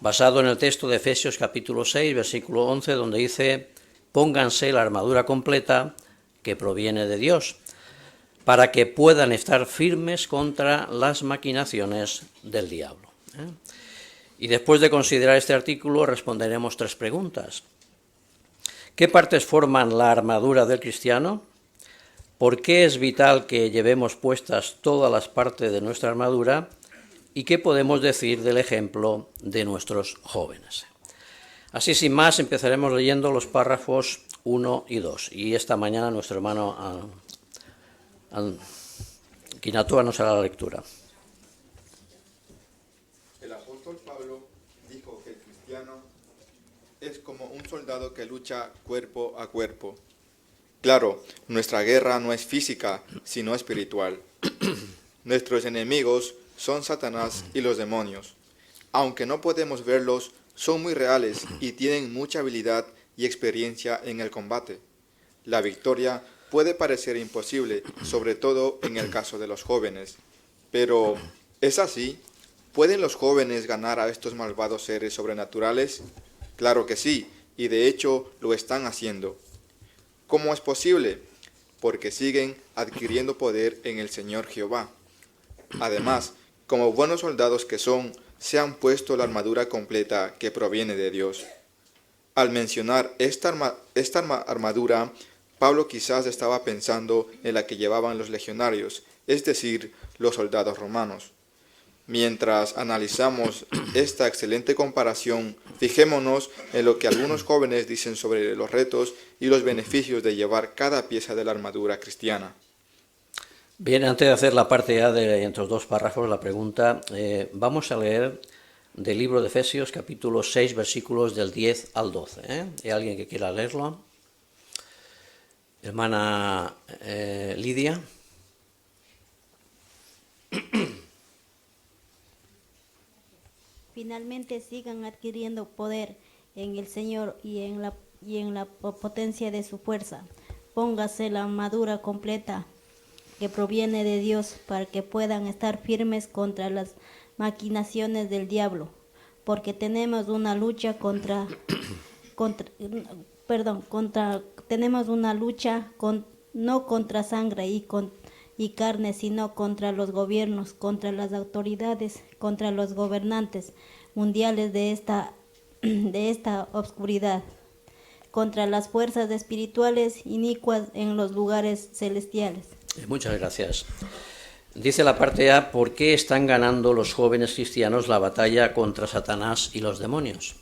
Speaker 3: basado en el texto de Efesios capítulo 6, versículo 11, donde dice: pónganse la armadura completa que proviene de Dios, para que puedan estar firmes contra las maquinaciones del diablo. Y después de considerar este artículo responderemos 3 preguntas. ¿Qué partes forman la armadura del cristiano? ¿Por qué es vital que llevemos puestas todas las partes de nuestra armadura? ¿Y qué podemos decir del ejemplo de nuestros jóvenes? Así, sin más, empezaremos leyendo los párrafos 1 y 2. Y esta mañana nuestro hermano Quinatúa nos hará la lectura.
Speaker 4: El apóstol Pablo dijo que el cristiano es como un soldado que lucha cuerpo a cuerpo. Claro, nuestra guerra no es física, sino espiritual. Nuestros enemigos son Satanás y los demonios. Aunque no podemos verlos, son muy reales y tienen mucha habilidad y experiencia en el combate. La victoria puede parecer imposible, sobre todo en el caso de los jóvenes. Pero, ¿es así? ¿Pueden los jóvenes ganar a estos malvados seres sobrenaturales? Claro que sí, y de hecho lo están haciendo. ¿Cómo es posible? Porque siguen adquiriendo poder en el Señor Jehová. Además, como buenos soldados que son, se han puesto la armadura completa que proviene de Dios. Al mencionar esta armadura, Pablo quizás estaba pensando en la que llevaban los legionarios, es decir, los soldados romanos. Mientras analizamos esta excelente comparación, fijémonos en lo que algunos jóvenes dicen sobre los retos y los beneficios de llevar cada pieza de la armadura cristiana.
Speaker 3: Bien, antes de hacer la parte A de entre los dos párrafos, la pregunta, vamos a leer del libro de Efesios, capítulo 6, versículos del 10 al 12. ¿Hay alguien que quiera leerlo? Hermana Lidia.
Speaker 5: Finalmente sigan adquiriendo poder en el Señor y en la potencia de su fuerza. Póngase la armadura completa que proviene de Dios para que puedan estar firmes contra las maquinaciones del diablo, porque tenemos una lucha no contra sangre y carne, sino contra los gobiernos, contra las autoridades, contra los gobernantes mundiales de esta oscuridad, contra las fuerzas espirituales inicuas en los lugares celestiales.
Speaker 3: Muchas gracias. Dice la parte A, ¿por qué están ganando los jóvenes cristianos la batalla contra Satanás y los demonios?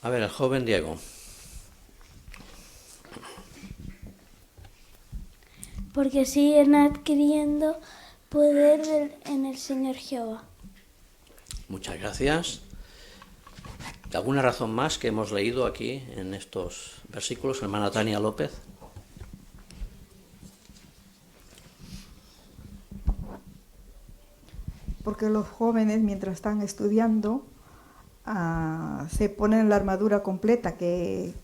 Speaker 3: A ver, el joven Diego.
Speaker 6: Porque siguen adquiriendo poder en el Señor Jehová.
Speaker 3: Muchas gracias. ¿Alguna razón más que hemos leído aquí en estos versículos, hermana Tania López?
Speaker 7: Porque los jóvenes, mientras están estudiando, se ponen la armadura completa que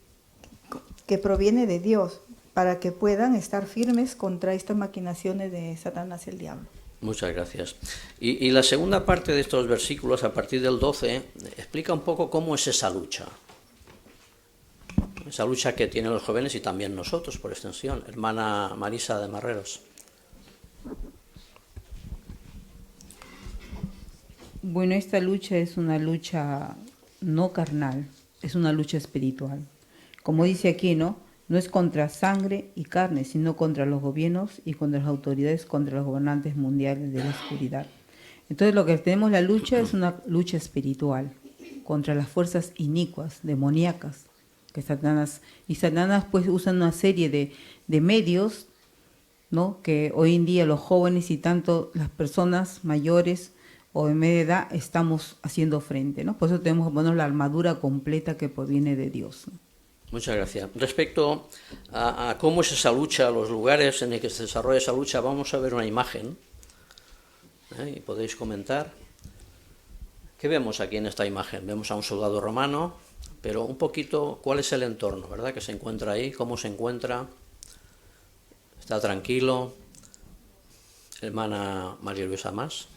Speaker 7: proviene de Dios, para que puedan estar firmes contra estas maquinaciones de Satanás y el diablo.
Speaker 3: Muchas gracias. Y la segunda parte de estos versículos, a partir del 12, explica un poco cómo es esa lucha que tienen los jóvenes y también nosotros, por extensión. Hermana Marisa de Marreros.
Speaker 8: Bueno, esta lucha es una lucha no carnal, es una lucha espiritual. Como dice aquí, ¿no? No es contra sangre y carne, sino contra los gobiernos y contra las autoridades, contra los gobernantes mundiales de la oscuridad. Entonces lo que tenemos la lucha es una lucha espiritual contra las fuerzas inicuas, demoníacas, que Satanás pues usa una serie de medios, ¿no? Que hoy en día los jóvenes y tanto las personas mayores o de media edad estamos haciendo frente, ¿no? Por eso tenemos que poner la armadura completa que proviene de Dios, ¿no?
Speaker 3: Muchas gracias. Respecto a cómo es esa lucha, los lugares en los que se desarrolla esa lucha, vamos a ver una imagen. Y podéis comentar. ¿Qué vemos aquí en esta imagen? Vemos a un soldado romano, pero un poquito, ¿cuál es el entorno, verdad? Que se encuentra ahí, cómo se encuentra. Está tranquilo. Hermana María Luisa Más.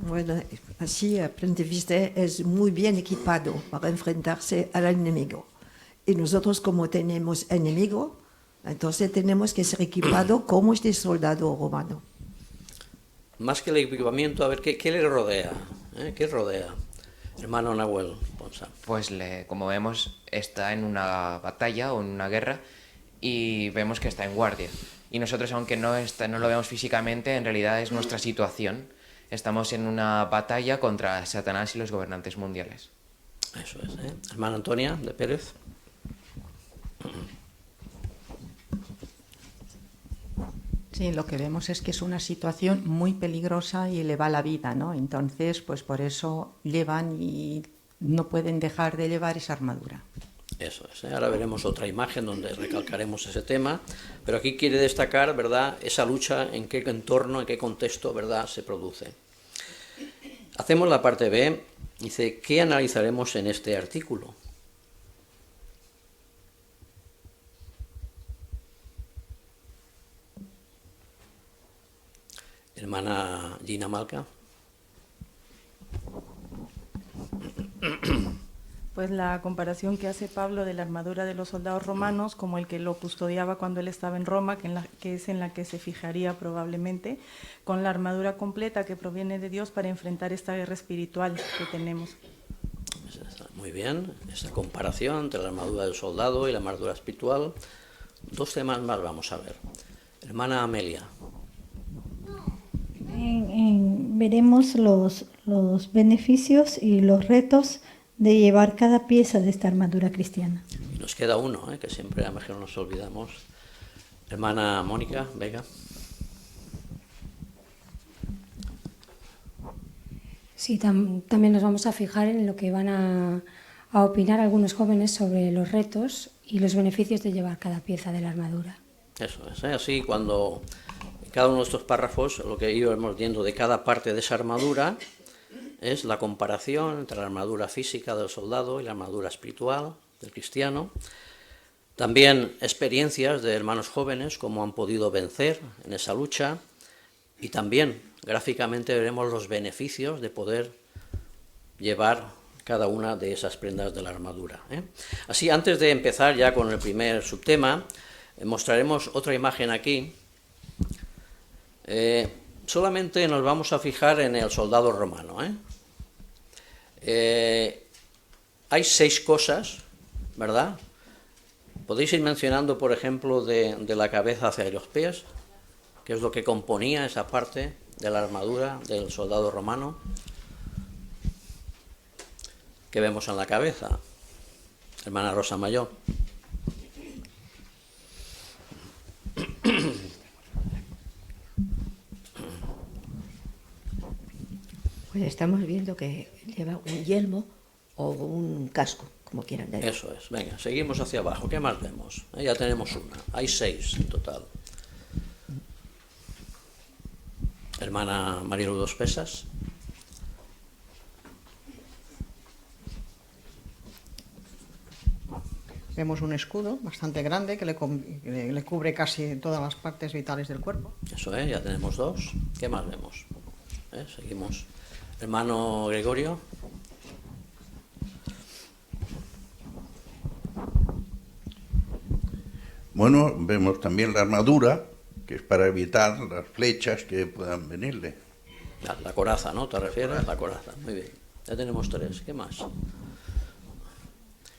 Speaker 9: Bueno, así a plena vista es muy bien equipado para enfrentarse al enemigo. Y nosotros como tenemos enemigo, entonces tenemos que ser equipados como este soldado romano.
Speaker 3: Más que el equipamiento, a ver, ¿qué le rodea? ¿Qué rodea? Hermano Nahuel Ponsa.
Speaker 10: Pues como vemos está en una batalla o en una guerra y vemos que está en guardia. Y nosotros, aunque no lo vemos físicamente, en realidad es nuestra situación. Estamos en una batalla contra Satanás y los gobernantes mundiales.
Speaker 3: Eso es, ¿eh? Hermana Antonia de Pérez.
Speaker 11: Sí, lo que vemos es que es una situación muy peligrosa y le va la vida, ¿no? Entonces, pues por eso llevan y no pueden dejar de llevar esa armadura.
Speaker 3: Eso es, ¿eh? Ahora veremos otra imagen donde recalcaremos ese tema, pero aquí quiere destacar, ¿verdad?, esa lucha, en qué entorno, en qué contexto, ¿verdad?, se produce. Hacemos la parte B. Dice, ¿qué analizaremos en este artículo? Hermana Gina Malca.
Speaker 12: Pues la comparación que hace Pablo de la armadura de los soldados romanos como el que lo custodiaba cuando él estaba en Roma, que es en la que se fijaría probablemente, con la armadura completa que proviene de Dios para enfrentar esta guerra espiritual que tenemos.
Speaker 3: Muy bien, esa comparación entre la armadura del soldado y la armadura espiritual. 2 temas más vamos a ver. Hermana Amelia.
Speaker 13: Veremos los beneficios y los retos de llevar cada pieza de esta armadura cristiana.
Speaker 3: Y nos queda uno, que siempre a lo mejor nos olvidamos. Hermana Mónica Vega.
Speaker 14: Sí, también nos vamos a fijar en lo que van a opinar algunos jóvenes sobre los retos y los beneficios de llevar cada pieza de la armadura.
Speaker 3: Eso es, así cuando en cada uno de estos párrafos lo que íbamos viendo de cada parte de esa armadura es la comparación entre la armadura física del soldado y la armadura espiritual del cristiano. También experiencias de hermanos jóvenes, cómo han podido vencer en esa lucha. Y también gráficamente veremos los beneficios de poder llevar cada una de esas prendas de la armadura. Así, antes de empezar ya con el primer subtema, mostraremos otra imagen aquí. Solamente nos vamos a fijar en el soldado romano. Hay 6 cosas, ¿verdad? Podéis ir mencionando, por ejemplo, de la cabeza hacia los pies, que es lo que componía esa parte de la armadura del soldado romano que vemos en la cabeza. Hermana Rosa Mayor.
Speaker 15: Pues estamos viendo que lleva un yelmo o un casco, como quieran decir.
Speaker 3: Eso es. Venga, seguimos hacia abajo. ¿Qué más vemos? Ya tenemos una. Hay 6 en total. Hermana Marilu Dos Pesas.
Speaker 16: Vemos un escudo bastante grande que le cubre casi todas las partes vitales del cuerpo.
Speaker 3: Eso es, ya tenemos 2. ¿Qué más vemos? Seguimos. Hermano Gregorio.
Speaker 17: Bueno, vemos también la armadura, que es para evitar las flechas que puedan venirle.
Speaker 3: La coraza, ¿no? ¿Te refieres? La coraza, muy bien. Ya tenemos 3. ¿Qué más?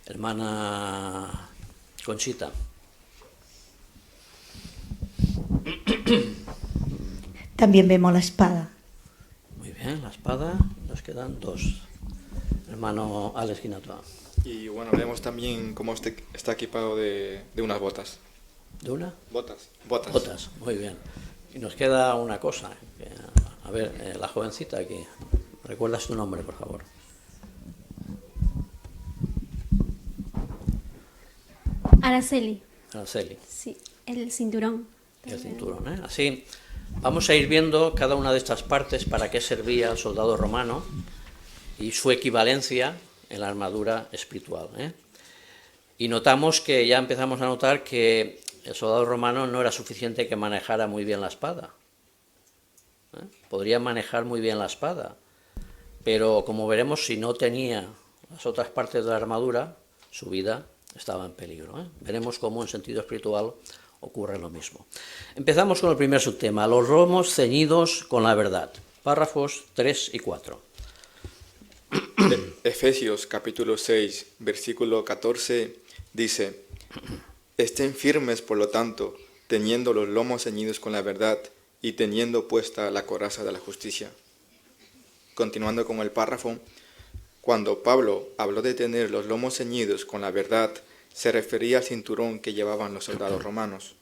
Speaker 3: Hermana Conchita.
Speaker 13: También vemos la espada.
Speaker 3: Muy bien, la espada. Nos quedan 2. Hermano Alex Guinatoa.
Speaker 4: Y bueno, vemos también cómo está equipado de unas botas.
Speaker 3: ¿De una?
Speaker 4: Botas.
Speaker 3: Botas, muy bien. Y nos queda una cosa. A ver, la jovencita aquí. ¿Recuerdas tu nombre, por favor?
Speaker 18: Araceli.
Speaker 3: Araceli.
Speaker 18: Sí, el cinturón.
Speaker 3: El cinturón, ¿eh? Así, vamos a ir viendo cada una de estas partes para qué servía el soldado romano y su equivalencia en la armadura espiritual, ¿eh? Y notamos que ya empezamos a notar que el soldado romano no era suficiente que manejara muy bien la espada. Podría manejar muy bien la espada, pero como veremos, si no tenía las otras partes de la armadura, su vida estaba en peligro, ¿eh? Veremos cómo en sentido espiritual ocurre lo mismo. Empezamos con el primer subtema, los lomos ceñidos con la verdad. Párrafos 3 y 4.
Speaker 4: Efesios capítulo 6, versículo 14, dice: Estén firmes, por lo tanto, teniendo los lomos ceñidos con la verdad y teniendo puesta la coraza de la justicia. Continuando con el párrafo, cuando Pablo habló de tener los lomos ceñidos con la verdad, se refería al cinturón que llevaban los soldados romanos.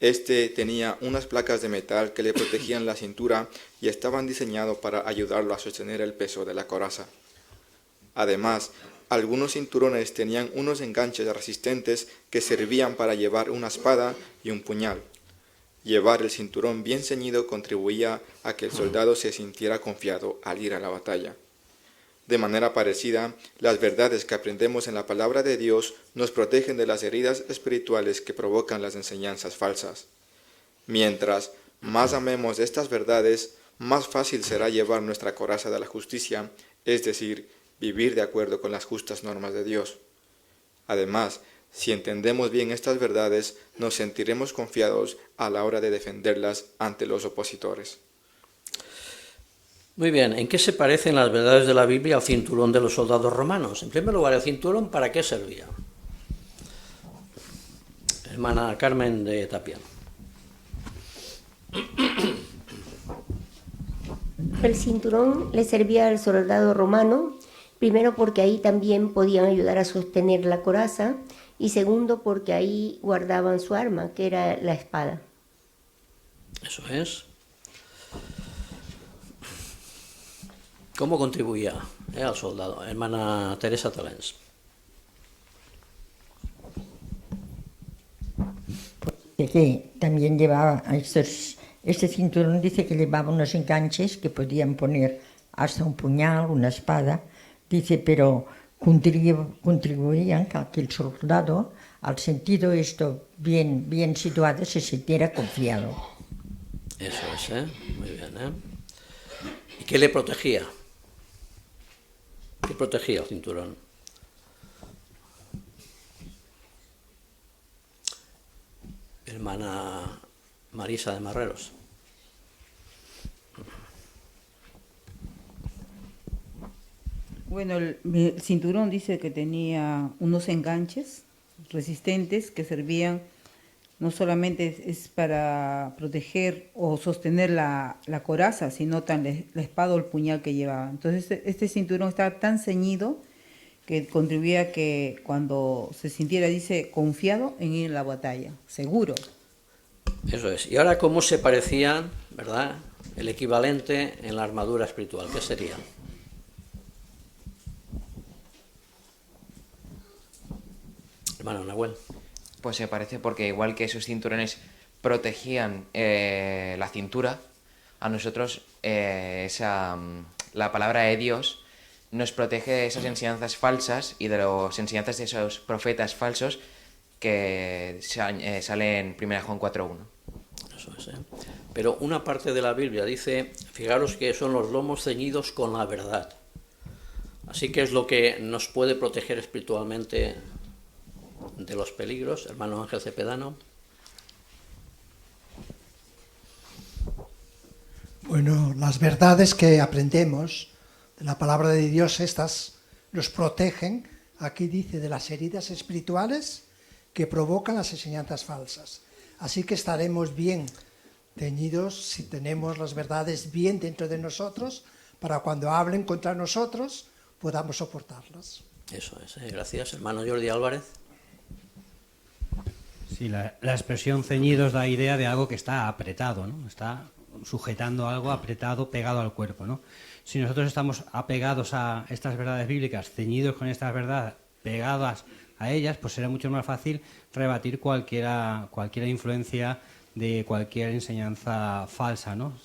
Speaker 4: Este tenía unas placas de metal que le protegían la cintura y estaban diseñados para ayudarlo a sostener el peso de la coraza. Además, algunos cinturones tenían unos enganches resistentes que servían para llevar una espada y un puñal. Llevar el cinturón bien ceñido contribuía a que el soldado se sintiera confiado al ir a la batalla. De manera parecida, las verdades que aprendemos en la palabra de Dios nos protegen de las heridas espirituales que provocan las enseñanzas falsas. Mientras más amemos estas verdades, más fácil será llevar nuestra coraza de la justicia, es decir, vivir de acuerdo con las justas normas de Dios. Además, si entendemos bien estas verdades, nos sentiremos confiados a la hora de defenderlas ante los opositores.
Speaker 3: Muy bien, ¿en qué se parecen las verdades de la Biblia al cinturón de los soldados romanos? En primer lugar, ¿el cinturón para qué servía? Hermana Carmen de Tapia.
Speaker 19: El cinturón le servía al soldado romano, primero porque ahí también podían ayudar a sostener la coraza, y segundo porque ahí guardaban su arma, que era la espada.
Speaker 3: Eso es. ¿Cómo contribuía al soldado? Hermana Teresa Talens.
Speaker 20: Que también llevaba este cinturón, dice que llevaba unos enganches que podían poner hasta un puñal, una espada, dice, pero contribuían a que el soldado, al sentido esto bien situado, se sintiera confiado.
Speaker 3: Eso es, muy bien. ¿Y qué le protegía? ¿Qué protegía el cinturón? Hermana Marisa de Marreros.
Speaker 8: Bueno, el cinturón dice que tenía unos enganches resistentes que servían no solamente es para proteger o sostener la coraza, sino también la espada o el puñal que llevaba. Entonces este cinturón estaba tan ceñido que contribuía a que cuando se sintiera, dice, confiado en ir a la batalla, seguro.
Speaker 3: Eso es. Y ahora, ¿cómo se parecían, verdad, el equivalente en la armadura espiritual? ¿Qué sería? Hermano Nahuel.
Speaker 10: Pues se parece porque igual que esos cinturones protegían la cintura, a nosotros la palabra de Dios nos protege de esas enseñanzas falsas y de las enseñanzas de esos profetas falsos que salen en 1 Juan 4.1.
Speaker 3: Eso es, Pero una parte de la Biblia dice, fijaros que son los lomos ceñidos con la verdad. Así que es lo que nos puede proteger espiritualmente de los peligros. Hermano Ángel Cepedano.
Speaker 21: Bueno, las verdades que aprendemos de la palabra de Dios, estas nos protegen, aquí dice, de las heridas espirituales que provocan las enseñanzas falsas. Así que estaremos bien teñidos si tenemos las verdades bien dentro de nosotros, para cuando hablen contra nosotros podamos soportarlas.
Speaker 3: Eso es, gracias. Hermano Jordi Álvarez.
Speaker 22: Sí, la expresión ceñidos da idea de algo que está apretado, ¿no? Está sujetando algo apretado, pegado al cuerpo, ¿no? Si nosotros estamos apegados a estas verdades bíblicas, ceñidos con estas verdades, pegadas a ellas, pues será mucho más fácil rebatir cualquier influencia de cualquier enseñanza falsa, ¿no?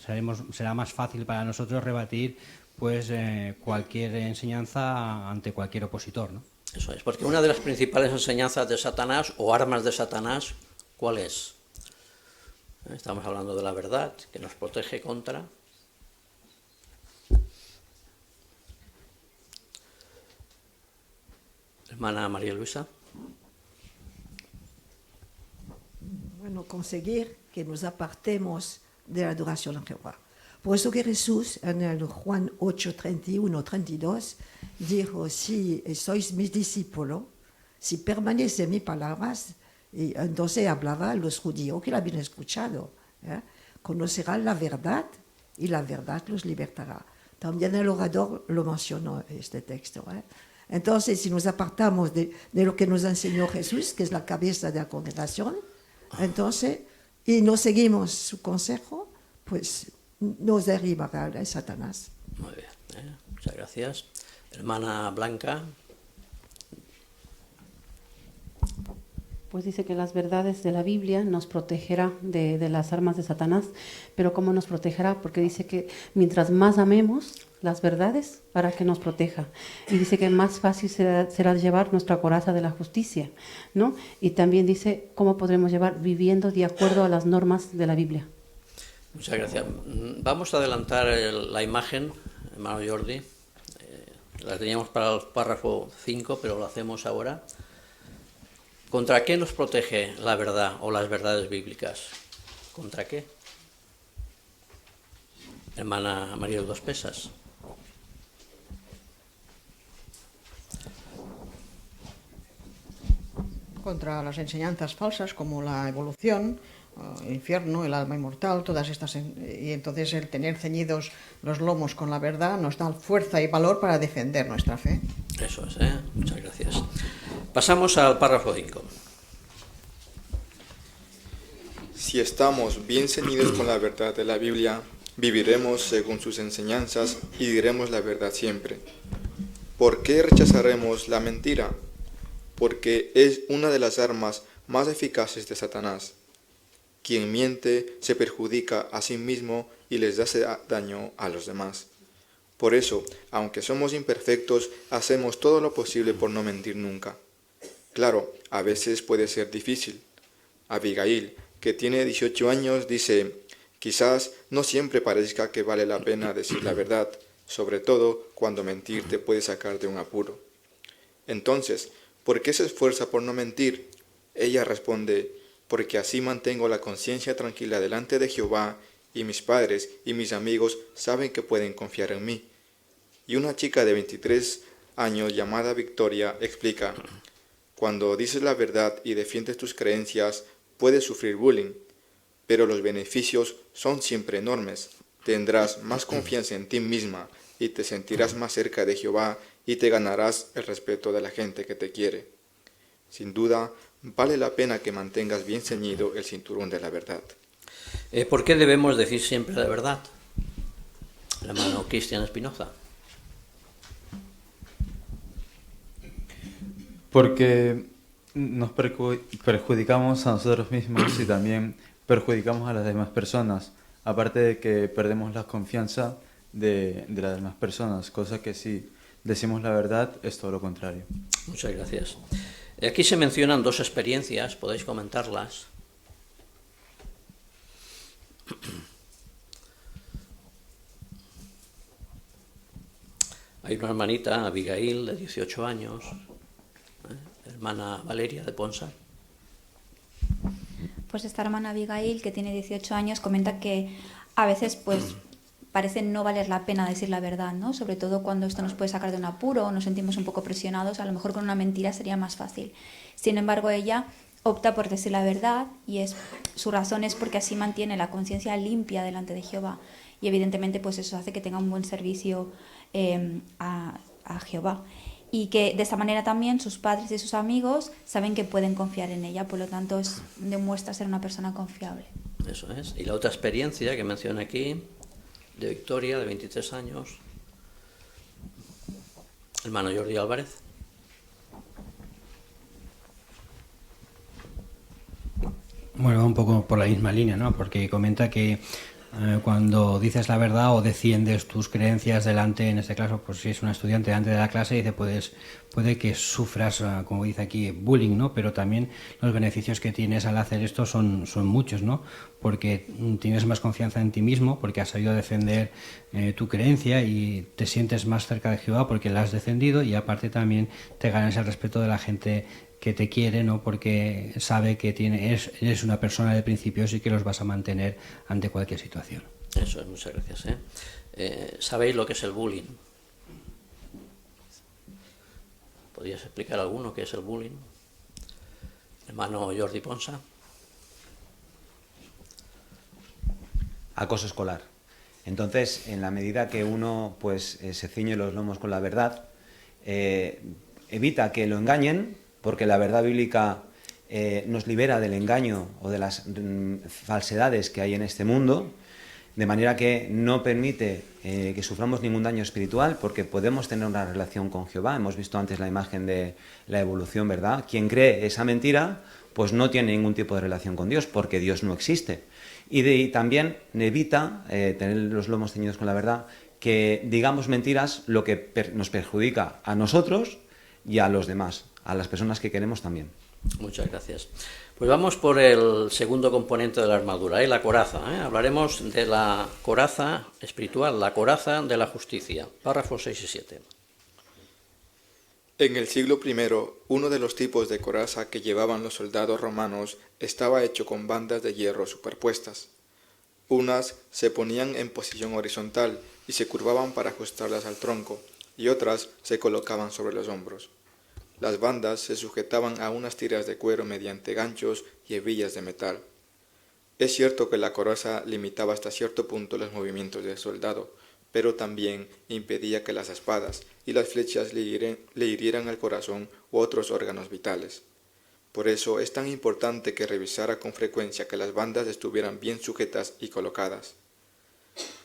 Speaker 22: Será más fácil para nosotros rebatir pues cualquier enseñanza ante cualquier opositor, ¿no?
Speaker 3: Eso es, porque una de las principales enseñanzas de Satanás o armas de Satanás, ¿cuál es? Estamos hablando de la verdad, que nos protege contra. Hermana María Luisa.
Speaker 9: Bueno, conseguir que nos apartemos de la adoración a Jehová. Por eso que Jesús, en el Juan 8, 31, 32, dijo, si sois mis discípulos, si permanecen mis palabras, y entonces hablaba a los judíos que la habían escuchado, conocerán la verdad y la verdad los libertará. También el orador lo mencionó este texto. Entonces, si nos apartamos de lo que nos enseñó Jesús, que es la cabeza de la congregación, entonces, y no seguimos su consejo, pues nos derribará Satanás.
Speaker 3: Muy bien, muchas gracias. Hermana Blanca.
Speaker 1: Pues dice que las verdades de la Biblia nos protegerá de las armas de Satanás. Pero ¿cómo nos protegerá? Porque dice que mientras más amemos las verdades, para que nos proteja. Y dice que más fácil será llevar nuestra coraza de la justicia, ¿no? Y también dice cómo podremos llevar viviendo de acuerdo a las normas de la Biblia.
Speaker 3: Muchas gracias. Vamos a adelantar la imagen, hermano Jordi. La teníamos para el párrafo 5, pero lo hacemos ahora. ¿Contra qué nos protege la verdad o las verdades bíblicas? ¿Contra qué? Hermana María de Dos Pesas.
Speaker 16: Contra las enseñanzas falsas como la evolución, el infierno, el alma inmortal, todas estas, y entonces el tener ceñidos los lomos con la verdad nos da fuerza y valor para defender nuestra fe.
Speaker 3: Eso es, muchas gracias. Pasamos al párrafo 5.
Speaker 4: Si estamos bien ceñidos con la verdad de la Biblia, viviremos según sus enseñanzas y diremos la verdad siempre. ¿Por qué rechazaremos la mentira? Porque es una de las armas más eficaces de Satanás. Quien miente se perjudica a sí mismo y les hace daño a los demás. Por eso, aunque somos imperfectos, hacemos todo lo posible por no mentir nunca. Claro, a veces puede ser difícil. Abigail, que tiene 18 años, dice: quizás no siempre parezca que vale la pena decir la verdad, sobre todo cuando mentir te puede sacar de un apuro. Entonces, ¿por qué se esfuerza por no mentir? Ella responde: porque así mantengo la conciencia tranquila delante de Jehová, y mis padres y mis amigos saben que pueden confiar en mí. Y una chica de 23 años llamada Victoria explica: cuando dices la verdad y defiendes tus creencias, puedes sufrir bullying, pero los beneficios son siempre enormes. Tendrás más confianza en ti misma y te sentirás más cerca de Jehová y te ganarás el respeto de la gente que te quiere. Sin duda, vale la pena que mantengas bien ceñido el cinturón de la verdad.
Speaker 3: ¿Por qué debemos decir siempre la verdad? El hermano Cristian Espinoza.
Speaker 2: Porque nos perjudicamos a nosotros mismos y también perjudicamos a las demás personas, aparte de que perdemos la confianza de las demás personas, cosa que si decimos la verdad es todo lo contrario.
Speaker 3: Muchas gracias. Aquí se mencionan dos experiencias, podéis comentarlas. Hay una hermanita, Abigail, de 18 años, hermana Valeria de Ponsa.
Speaker 23: Pues esta hermana Abigail, que tiene 18 años, comenta que a veces pues parece no valer la pena decir la verdad, ¿no? Sobre todo cuando esto nos puede sacar de un apuro o nos sentimos un poco presionados, a lo mejor con una mentira sería más fácil. Sin embargo, ella opta por decir la verdad y su razón es porque así mantiene la conciencia limpia delante de Jehová. Y evidentemente pues eso hace que tenga un buen servicio a Jehová. Y que de esta manera también sus padres y sus amigos saben que pueden confiar en ella, por lo tanto demuestra ser una persona confiable.
Speaker 3: Eso es. Y la otra experiencia que menciona aquí, de Victoria, de 23 años, hermano Jordi Álvarez.
Speaker 22: Bueno, un poco por la misma línea, ¿no? Porque comenta que cuando dices la verdad o defiendes tus creencias delante, en este caso, pues si es un estudiante delante de la clase, dice puede que sufras, como dice aquí, bullying, ¿no? Pero también los beneficios que tienes al hacer esto son muchos, ¿no? Porque tienes más confianza en ti mismo, porque has sabido defender tu creencia y te sientes más cerca de Jehová porque la has defendido, y aparte también te ganas el respeto de la gente que te quiere, ¿no? Porque sabe que eres una persona de principios y que los vas a mantener ante cualquier situación.
Speaker 3: Eso es, muchas gracias. ¿Sabéis lo que es el bullying? ¿Podrías explicar alguno qué es el bullying? Hermano Jordi Ponsa.
Speaker 24: Acoso escolar. Entonces, en la medida que uno pues se ciñe los lomos con la verdad, evita que lo engañen, porque la verdad bíblica nos libera del engaño o de las falsedades que hay en este mundo, de manera que no permite que suframos ningún daño espiritual, porque podemos tener una relación con Jehová. Hemos visto antes la imagen de la evolución, ¿verdad? Quien cree esa mentira, pues no tiene ningún tipo de relación con Dios, porque Dios no existe. Y también evita tener los lomos ceñidos con la verdad, que digamos mentiras, lo que nos perjudica a nosotros y a los demás, a las personas que queremos también.
Speaker 3: Muchas gracias. Pues vamos por el segundo componente de la armadura, la coraza. Hablaremos de la coraza espiritual, la coraza de la justicia. Párrafos 6 y 7.
Speaker 4: En el siglo I, uno de los tipos de coraza que llevaban los soldados romanos estaba hecho con bandas de hierro superpuestas. Unas se ponían en posición horizontal y se curvaban para ajustarlas al tronco, y otras se colocaban sobre los hombros. Las bandas se sujetaban a unas tiras de cuero mediante ganchos y hebillas de metal. Es cierto que la coraza limitaba hasta cierto punto los movimientos del soldado, pero también impedía que las espadas y las flechas le hirieran el corazón u otros órganos vitales. Por eso es tan importante que revisara con frecuencia que las bandas estuvieran bien sujetas y colocadas.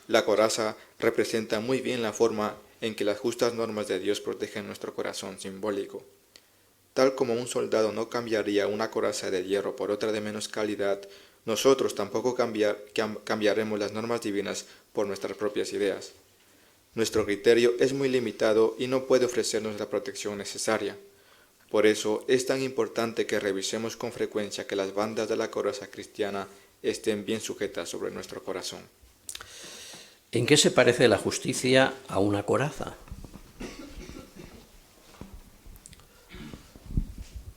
Speaker 4: La coraza representa muy bien la forma en que las justas normas de Dios protegen nuestro corazón simbólico. Tal como un soldado no cambiaría una coraza de hierro por otra de menos calidad, nosotros tampoco cambiaremos las normas divinas por nuestras propias ideas. Nuestro criterio es muy limitado y no puede ofrecernos la protección necesaria. Por eso es tan importante que revisemos con frecuencia que las bandas de la coraza cristiana estén bien sujetas sobre nuestro corazón.
Speaker 3: ¿En qué se parece la justicia a una coraza?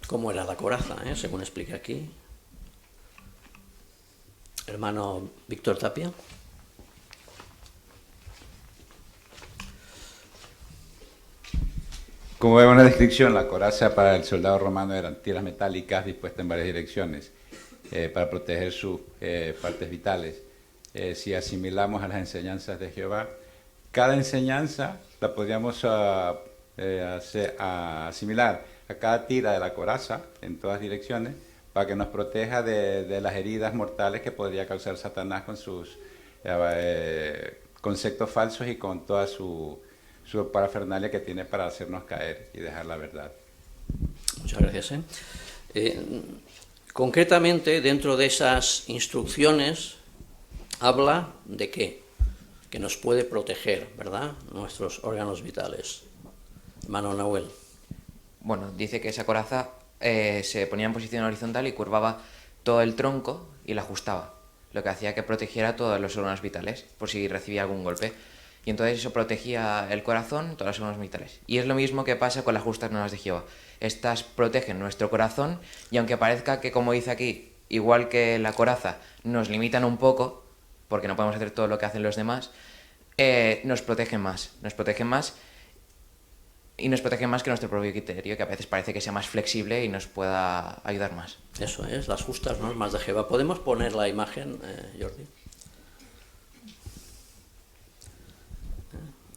Speaker 3: ¿Cómo era la coraza, según explica aquí? Hermano Víctor Tapia.
Speaker 5: Como vemos en la descripción, la coraza para el soldado romano eran tiras metálicas dispuestas en varias direcciones para proteger sus partes vitales. Si asimilamos a las enseñanzas de Jehová, cada enseñanza la podríamos asimilar a cada tira de la coraza en todas direcciones para que nos proteja de las heridas mortales que podría causar Satanás con sus conceptos falsos y con toda su parafernalia que tiene para hacernos caer y dejar la verdad.
Speaker 3: Muchas gracias. Concretamente, dentro de esas instrucciones, habla de qué, que nos puede proteger, ¿verdad?, nuestros órganos vitales. Hermano Nahuel.
Speaker 10: Bueno, dice que esa coraza se ponía en posición horizontal y curvaba todo el tronco y la ajustaba, lo que hacía que protegiera todos los órganos vitales por si recibía algún golpe. Y entonces eso protegía el corazón, todos los órganos vitales. Y es lo mismo que pasa con las justas normas de Jehová. Estas protegen nuestro corazón y aunque parezca que, como dice aquí, igual que la coraza, nos limitan un poco, porque no podemos hacer todo lo que hacen los demás, nos protegen más y nos protegen más que nuestro propio criterio, que a veces parece que sea más flexible y nos pueda ayudar más.
Speaker 3: Eso es, las justas normas de Jehová. ¿Podemos poner la imagen, Jordi?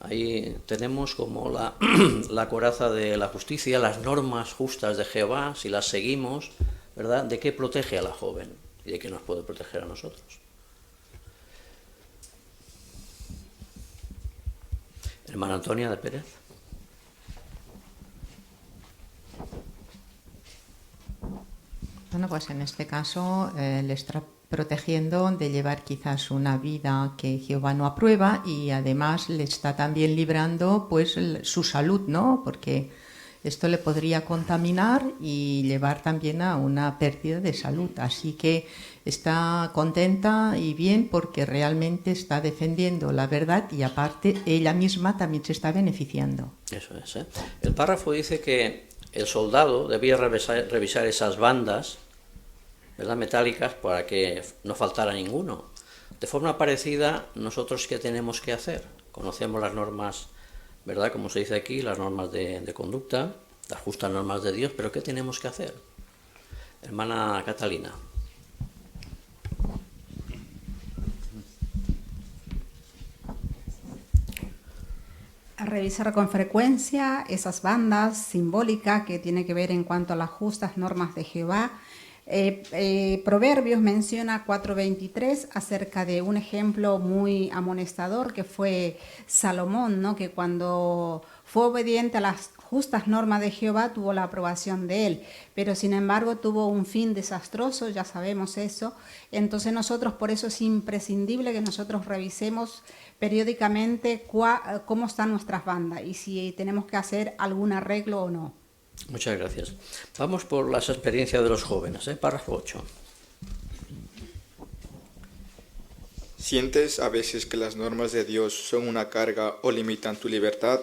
Speaker 3: Ahí tenemos como la coraza de la justicia, las normas justas de Jehová, si las seguimos, ¿verdad?, ¿de qué protege a la joven y de qué nos puede proteger a nosotros? Hermana Antonia de Pérez.
Speaker 6: Bueno, pues en este caso le está protegiendo de llevar quizás una vida que Jehová no aprueba y además le está también librando pues su salud, ¿no? Porque esto le podría contaminar y llevar también a una pérdida de salud. Así que está contenta y bien porque realmente está defendiendo la verdad y aparte ella misma también se está beneficiando.
Speaker 3: Eso es, ¿eh? El párrafo dice que el soldado debía revisar esas bandas, ¿verdad?, metálicas para que no faltara ninguno. De forma parecida, nosotros, ¿qué tenemos que hacer? Conocemos las normas, ¿verdad?, como se dice aquí, las normas de conducta, las justas normas de Dios, pero ¿qué tenemos que hacer? Hermana Catalina.
Speaker 7: A revisar con frecuencia esas bandas simbólicas que tienen que ver en cuanto a las justas normas de Jehová, Proverbios menciona 4:23 acerca de un ejemplo muy amonestador que fue Salomón, ¿no? Que cuando fue obediente a las justas normas de Jehová tuvo la aprobación de él, pero sin embargo tuvo un fin desastroso, ya sabemos eso. Entonces nosotros, por eso es imprescindible que nosotros revisemos periódicamente cómo están nuestras bandas y si tenemos que hacer algún arreglo o no.
Speaker 3: Muchas gracias. Vamos por las experiencias de los jóvenes, párrafo 8.
Speaker 4: ¿Sientes a veces que las normas de Dios son una carga o limitan tu libertad?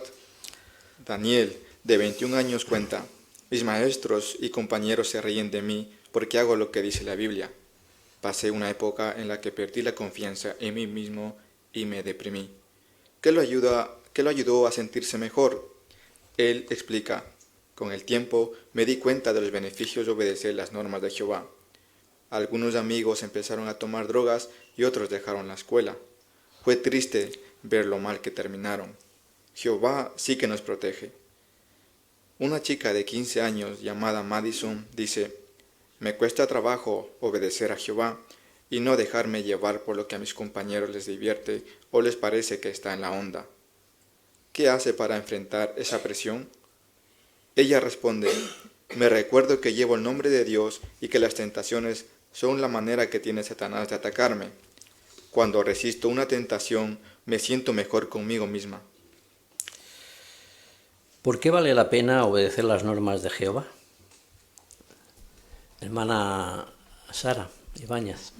Speaker 4: Daniel, de 21 años, cuenta: mis maestros y compañeros se ríen de mí porque hago lo que dice la Biblia. Pasé una época en la que perdí la confianza en mí mismo y me deprimí. ¿Qué lo ayudó a sentirse mejor? Él explica: con el tiempo me di cuenta de los beneficios de obedecer las normas de Jehová. Algunos amigos empezaron a tomar drogas y otros dejaron la escuela. Fue triste ver lo mal que terminaron. Jehová sí que nos protege. Una chica de 15 años llamada Madison dice: me cuesta trabajo obedecer a Jehová y no dejarme llevar por lo que a mis compañeros les divierte o les parece que está en la onda. ¿Qué hace para enfrentar esa presión? Ella responde: me recuerdo que llevo el nombre de Dios y que las tentaciones son la manera que tiene Satanás de atacarme. Cuando resisto una tentación, me siento mejor conmigo misma.
Speaker 3: ¿Por qué vale la pena obedecer las normas de Jehová? Hermana Sara Ibáñez.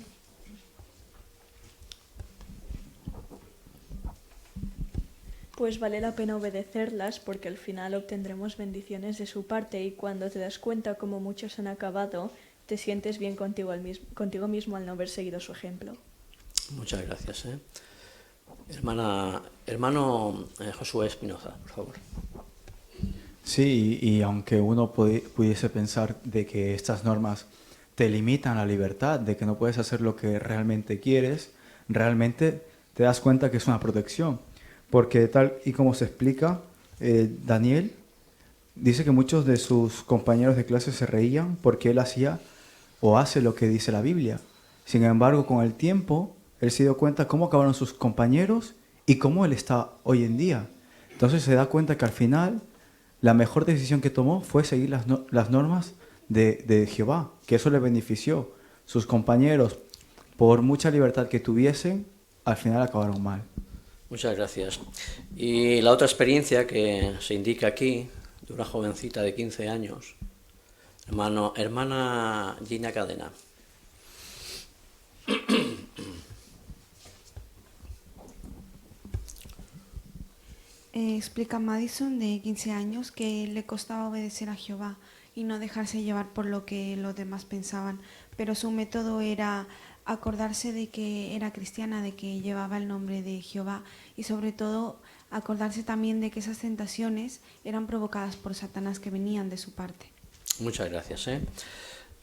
Speaker 11: Pues vale la pena obedecerlas porque al final obtendremos bendiciones de su parte y cuando te das cuenta cómo muchos han acabado, te sientes bien contigo mismo al no haber seguido su ejemplo.
Speaker 3: Muchas gracias. Hermano Josué Espinoza, por favor.
Speaker 2: Sí, y aunque uno pudiese pensar de que estas normas te limitan la libertad, de que no puedes hacer lo que realmente quieres, realmente te das cuenta que es una protección. Porque tal y como se explica, Daniel dice que muchos de sus compañeros de clase se reían porque él hacía o hace lo que dice la Biblia. Sin embargo, con el tiempo, él se dio cuenta cómo acabaron sus compañeros y cómo él está hoy en día. Entonces se da cuenta que al final la mejor decisión que tomó fue seguir las normas de Jehová, que eso le benefició. Sus compañeros, por mucha libertad que tuviesen, al final acabaron mal.
Speaker 3: Muchas gracias. Y la otra experiencia que se indica aquí, de una jovencita de 15 años, hermana Gina Cadena.
Speaker 12: Explica Madison, de 15 años, que le costaba obedecer a Jehová y no dejarse llevar por lo que los demás pensaban, pero su método era acordarse de que era cristiana, de que llevaba el nombre de Jehová y sobre todo acordarse también de que esas tentaciones eran provocadas por Satanás que venían de su parte.
Speaker 3: Muchas gracias.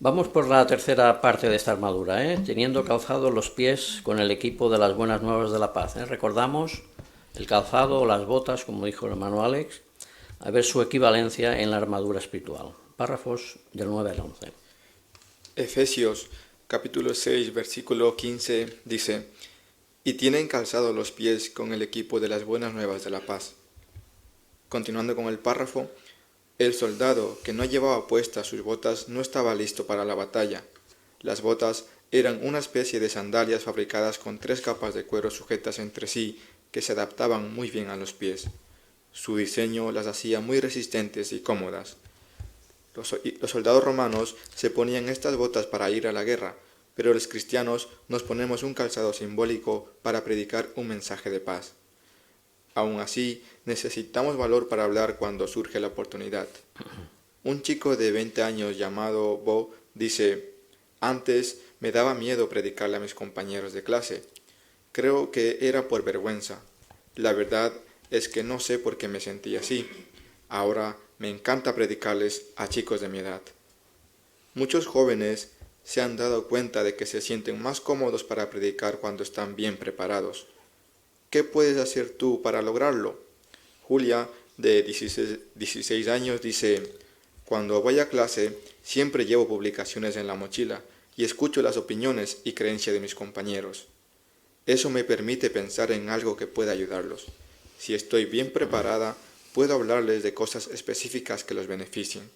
Speaker 3: Vamos por la tercera parte de esta armadura, teniendo calzados los pies con el equipo de las buenas nuevas de la paz. Recordamos el calzado o las botas, como dijo el hermano Alex, a ver su equivalencia en la armadura espiritual. Párrafos del 9 al 11.
Speaker 4: Efesios capítulo 6, versículo 15 dice: y tienen calzados los pies con el equipo de las buenas nuevas de la paz. Continuando con el párrafo, el soldado que no llevaba puestas sus botas no estaba listo para la batalla. Las botas eran una especie de sandalias fabricadas con 3 capas de cuero sujetas entre sí que se adaptaban muy bien a los pies. Su diseño las hacía muy resistentes y cómodas. Los soldados romanos se ponían estas botas para ir a la guerra, pero los cristianos nos ponemos un calzado simbólico para predicar un mensaje de paz. Aún así, necesitamos valor para hablar cuando surge la oportunidad. Un chico de 20 años llamado Bo dice: antes me daba miedo predicarle a mis compañeros de clase. Creo que era por vergüenza. La verdad es que no sé por qué me sentí así. Ahora me encanta predicarles a chicos de mi edad. Muchos jóvenes se han dado cuenta de que se sienten más cómodos para predicar cuando están bien preparados. ¿Qué puedes hacer tú para lograrlo? Julia, de 16 años, dice: cuando voy a clase, Siempre llevo publicaciones en la mochila y escucho las opiniones y creencias de mis compañeros. Eso me permite pensar en algo que pueda ayudarlos. Si estoy bien preparada, puedo hablarles de cosas específicas que los beneficien.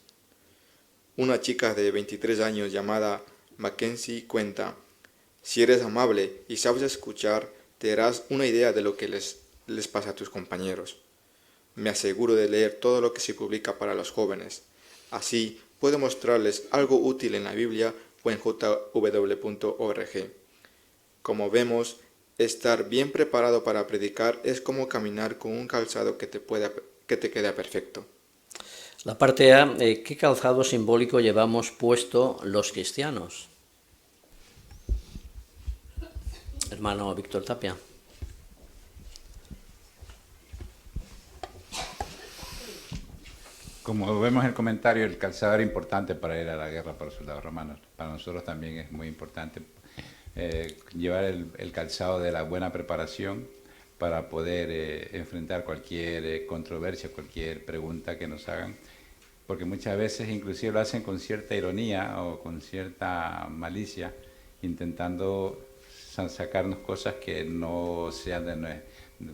Speaker 4: Una chica de 23 años llamada Mackenzie cuenta: si eres amable y sabes escuchar, te darás una idea de lo que les pasa a tus compañeros. Me aseguro de leer todo lo que se publica para los jóvenes. Así puedo mostrarles algo útil en la Biblia o en jw.org. Como vemos, estar bien preparado para predicar es como caminar con un calzado que te queda perfecto.
Speaker 3: La parte A, ¿qué calzado simbólico llevamos puesto los cristianos? Hermano Víctor Tapia.
Speaker 5: Como vemos en el comentario, el calzado era importante para ir a la guerra para los soldados romanos. Para nosotros también es muy importante llevar el calzado de la buena preparación para poder enfrentar cualquier controversia, cualquier pregunta que nos hagan, porque muchas veces inclusive lo hacen con cierta ironía o con cierta malicia, intentando sacarnos cosas que no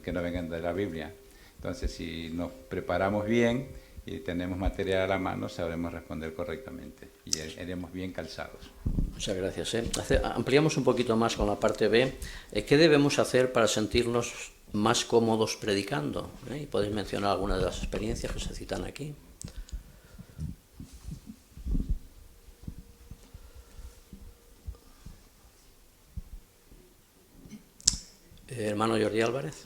Speaker 5: que no vengan de la Biblia. Entonces, si nos preparamos bien y tenemos material a la mano, sabremos responder correctamente y iremos bien calzados.
Speaker 3: Muchas gracias. Ampliamos un poquito más con la parte B. ¿Qué debemos hacer para sentirnos más cómodos predicando? Y podéis mencionar algunas de las experiencias que se citan aquí. Hermano Jordi Álvarez.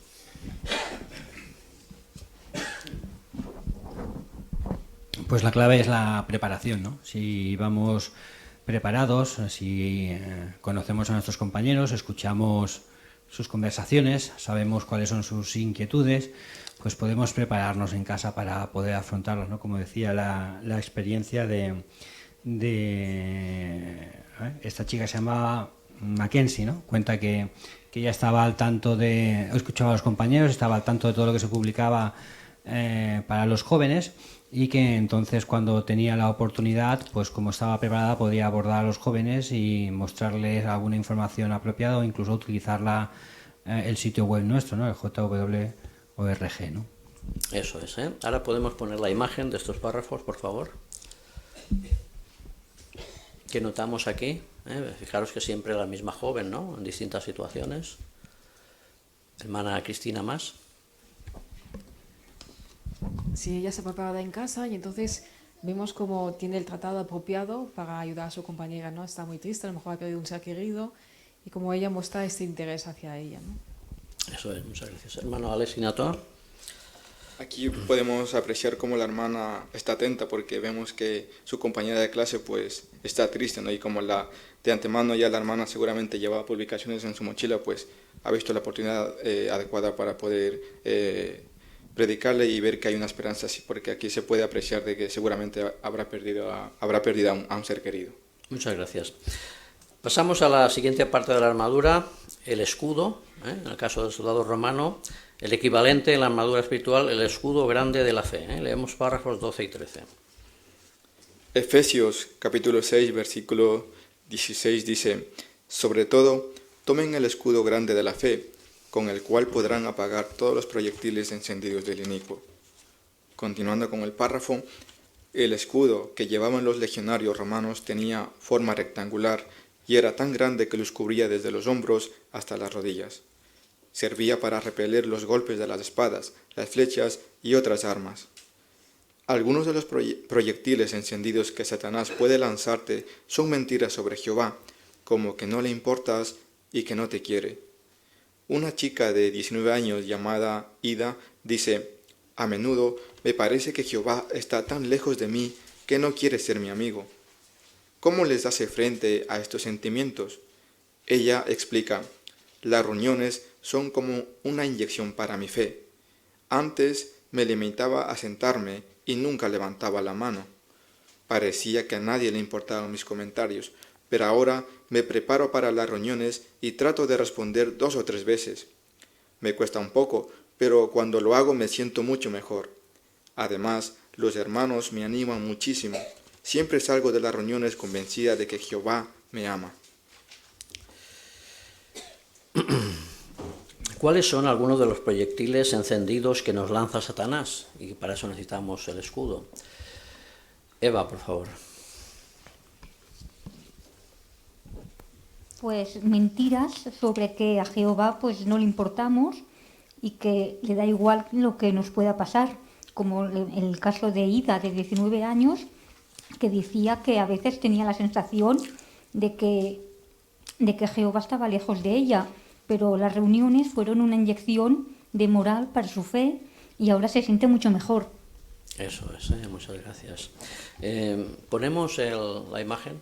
Speaker 22: Pues la clave es la preparación, ¿no? Si vamos preparados, si conocemos a nuestros compañeros, escuchamos sus conversaciones, sabemos cuáles son sus inquietudes, pues podemos prepararnos en casa para poder afrontarlos, ¿no? Como decía la experiencia de esta chica se llamaba Mackenzie, ¿no? Cuenta que ella estaba al tanto escuchaba a los compañeros, estaba al tanto de todo lo que se publicaba para los jóvenes, y que entonces cuando tenía la oportunidad, pues como estaba preparada, podía abordar a los jóvenes y mostrarles alguna información apropiada o incluso utilizar el sitio web nuestro, ¿no? El jw.org, ¿no?
Speaker 3: Eso es, ¿eh? Ahora podemos poner la imagen de estos párrafos, por favor. ¿Qué notamos aquí? Fijaros que siempre la misma joven, ¿no? En distintas situaciones. Hermana Cristina más.
Speaker 13: Sí, ella se preparada en casa y entonces vemos cómo tiene el tratado apropiado para ayudar a su compañera, ¿no? Está muy triste, a lo mejor ha perdido un ser querido, y como ella muestra este interés hacia ella, ¿no?
Speaker 3: Eso es, muchas gracias. Hermano Alex Sinator.
Speaker 4: Aquí podemos apreciar cómo la hermana está atenta porque vemos que su compañera de clase pues está triste, ¿no? Y como de antemano ya la hermana seguramente llevaba publicaciones en su mochila, pues ha visto la oportunidad adecuada para poder predicarle y ver que hay una esperanza, porque aquí se puede apreciar de que seguramente habrá perdido a un ser querido.
Speaker 3: Muchas gracias. Pasamos a la siguiente parte de la armadura, el escudo, en el caso del soldado romano, el equivalente en la armadura espiritual, el escudo grande de la fe. Leemos párrafos 12 y 13.
Speaker 4: Efesios capítulo 6, versículo 16 dice: sobre todo, tomen el escudo grande de la fe, con el cual podrán apagar todos los proyectiles encendidos del inicuo. Continuando con el párrafo, el escudo que llevaban los legionarios romanos tenía forma rectangular y era tan grande que los cubría desde los hombros hasta las rodillas. Servía para repeler los golpes de las espadas, las flechas y otras armas. Algunos de los proyectiles encendidos que Satanás puede lanzarte son mentiras sobre Jehová, como que no le importas y que no te quiere. Una chica de 19 años llamada Ida dice: a menudo me parece que Jehová está tan lejos de mí que no quiere ser mi amigo. ¿Cómo les hace frente a estos sentimientos? Ella explica: las reuniones son como una inyección para mi fe. Antes me limitaba a sentarme y nunca levantaba la mano. Parecía que a nadie le importaban mis comentarios, pero ahora me preparo para las reuniones y trato de responder 2 o 3 veces. Me cuesta un poco, pero cuando lo hago me siento mucho mejor. Además, los hermanos me animan muchísimo. Siempre salgo de las reuniones convencida de que Jehová me ama.
Speaker 3: ¿Cuáles son algunos de los proyectiles encendidos que nos lanza Satanás? Y para eso necesitamos el escudo. Eva, por favor.
Speaker 14: Pues mentiras sobre que a Jehová pues no le importamos y que le da igual lo que nos pueda pasar, como el caso de Ida, de 19 años, que decía que a veces tenía la sensación de que Jehová estaba lejos de ella, pero las reuniones fueron una inyección de moral para su fe y ahora se siente mucho mejor.
Speaker 3: Eso es, muchas gracias. Ponemos la imagen.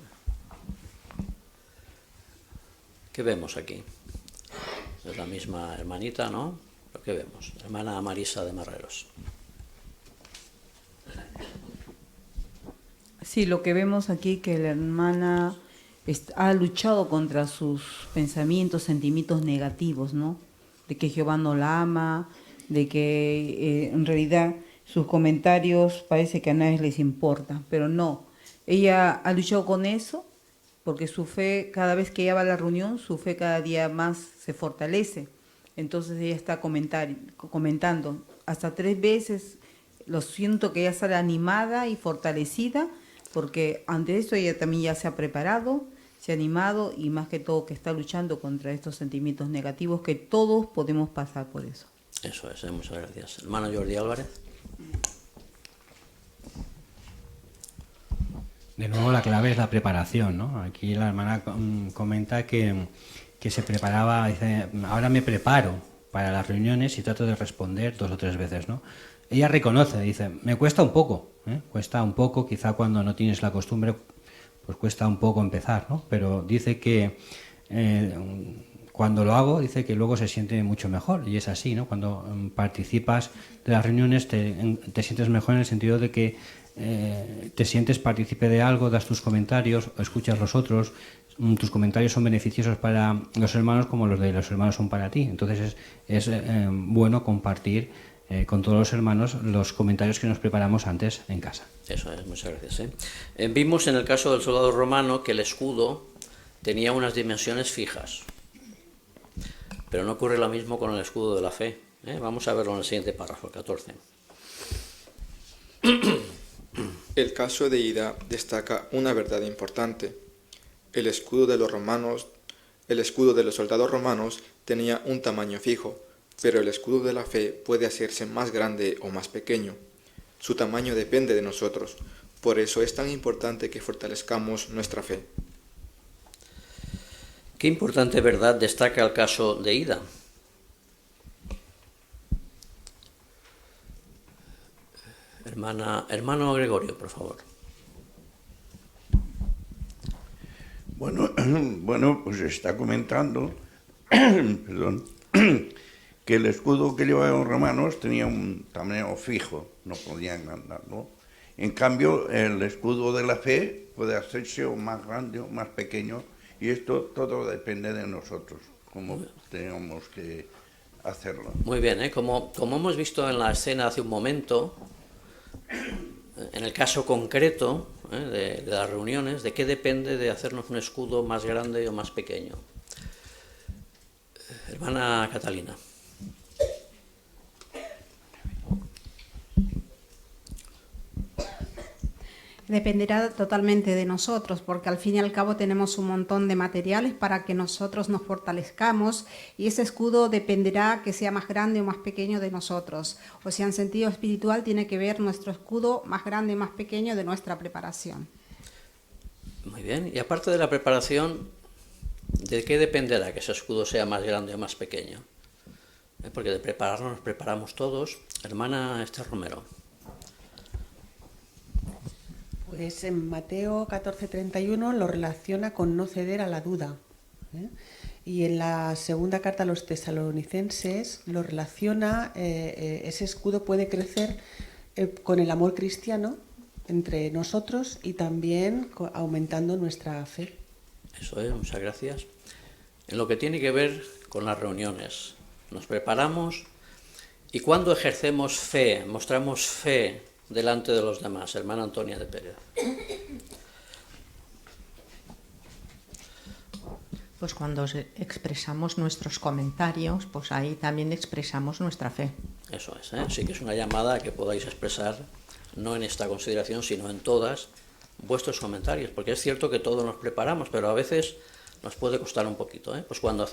Speaker 3: ¿Qué vemos aquí? Es la misma hermanita, ¿no? ¿Pero qué vemos? Hermana Marisa de Marreros.
Speaker 8: Sí, lo que vemos aquí que la hermana ha luchado contra sus pensamientos, sentimientos negativos, ¿no? De que Jehová no la ama, de que en realidad sus comentarios parece que a nadie les importa, pero no. Ella ha luchado con eso porque su fe, cada vez que ella va a la reunión, su fe cada día más se fortalece. Entonces ella está comentando hasta 3 veces, lo siento que ella sale animada y fortalecida, porque ante eso ella también ya se ha preparado, se ha animado y más que todo que está luchando contra estos sentimientos negativos que todos podemos pasar por eso.
Speaker 3: Eso es, muchas gracias. Hermano Jordi Álvarez.
Speaker 22: De nuevo la clave es la preparación, ¿no? Aquí la hermana comenta que se preparaba, dice, ahora me preparo para las reuniones y trato de responder 2 o 3 veces, ¿no? Ella reconoce, dice, me cuesta un poco, cuesta un poco, quizá cuando no tienes la costumbre, pues cuesta un poco empezar, ¿no? Pero dice que cuando lo hago, dice que luego se siente mucho mejor, y es así, ¿no? Cuando participas de las reuniones te sientes mejor en el sentido de que te sientes partícipe de algo, das tus comentarios, escuchas los otros, tus comentarios son beneficiosos para los hermanos como los de los hermanos son para ti. Entonces es bueno compartir con todos los hermanos los comentarios que nos preparamos antes en casa.
Speaker 3: Eso es, muchas gracias. Vimos en el caso del soldado romano que el escudo tenía unas dimensiones fijas, pero no ocurre lo mismo con el escudo de la fe. Vamos a verlo en el siguiente párrafo, 14.
Speaker 4: El caso de Ida destaca una verdad importante. El escudo de los soldados romanos tenía un tamaño fijo, pero el escudo de la fe puede hacerse más grande o más pequeño. Su tamaño depende de nosotros, por eso es tan importante que fortalezcamos nuestra fe.
Speaker 3: ¿Qué importante verdad destaca el caso de Ida? Hermano Gregorio, por favor.
Speaker 15: Bueno, pues está comentando perdón, que el escudo que llevaban los romanos tenía un tamaño fijo, no podían agrandarlo. En cambio, el escudo de la fe puede hacerse o más grande o más pequeño, y esto todo depende de nosotros, cómo tenemos que hacerlo.
Speaker 3: Muy bien, como hemos visto en la escena hace un momento, en el caso concreto de las reuniones, ¿de qué depende de hacernos un escudo más grande o más pequeño? Hermana Catalina.
Speaker 7: Dependerá totalmente de nosotros, porque al fin y al cabo tenemos un montón de materiales para que nosotros nos fortalezcamos, y ese escudo dependerá que sea más grande o más pequeño de nosotros. O sea, en sentido espiritual tiene que ver nuestro escudo más grande y más pequeño de nuestra preparación.
Speaker 3: Muy bien, y aparte de la preparación, ¿de qué dependerá que ese escudo sea más grande o más pequeño? Porque de prepararnos nos preparamos todos. Hermana Esther Romero.
Speaker 17: Pues en Mateo 14:31 lo relaciona con no ceder a la duda. Y en la segunda carta a los tesalonicenses lo relaciona, ese escudo puede crecer con el amor cristiano entre nosotros y también aumentando nuestra fe.
Speaker 3: Eso es, muchas gracias. En lo que tiene que ver con las reuniones, nos preparamos y cuando ejercemos fe, mostramos fe delante de los demás. Hermana Antonia de Pérez.
Speaker 6: pues cuando expresamos nuestros comentarios, pues ahí también expresamos nuestra fe.
Speaker 3: Eso es, ¿eh? Sí que es una llamada a que podáis expresar, no en esta consideración, sino en todas, vuestros comentarios, porque es cierto que todos nos preparamos, pero a veces nos puede costar un poquito, ¿eh? Pues cuando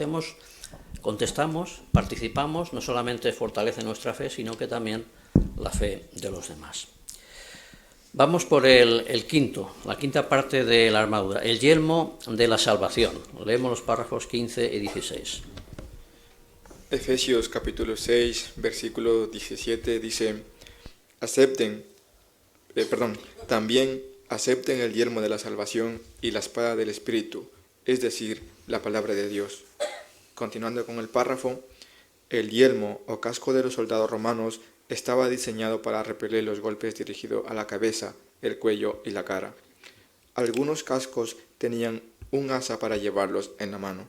Speaker 3: contestamos, participamos, no solamente fortalece nuestra fe, sino que también la fe de los demás. Vamos por el quinto, la quinta parte de la armadura, el yelmo de la salvación. Leemos los párrafos 15 y 16.
Speaker 4: Efesios capítulo 6, versículo 17 dice, también acepten el yelmo de la salvación y la espada del Espíritu, es decir, la palabra de Dios. Continuando con el párrafo, el yelmo o casco de los soldados romanos estaba diseñado para repeler los golpes dirigidos a la cabeza, el cuello y la cara. Algunos cascos tenían un asa para llevarlos en la mano.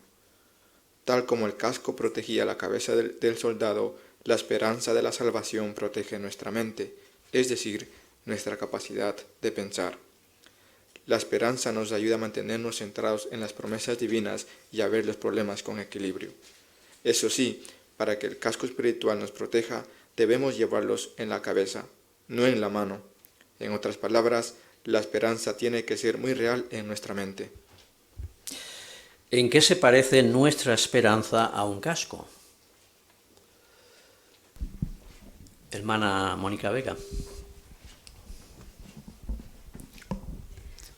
Speaker 4: Tal como el casco protegía la cabeza del soldado, la esperanza de la salvación protege nuestra mente, es decir, nuestra capacidad de pensar. La esperanza nos ayuda a mantenernos centrados en las promesas divinas y a ver los problemas con equilibrio. Eso sí, para que el casco espiritual nos proteja, debemos llevarlos en la cabeza, no en la mano. En otras palabras, la esperanza tiene que ser muy real en nuestra mente.
Speaker 3: ¿En qué se parece nuestra esperanza a un casco? Hermana Mónica Vega.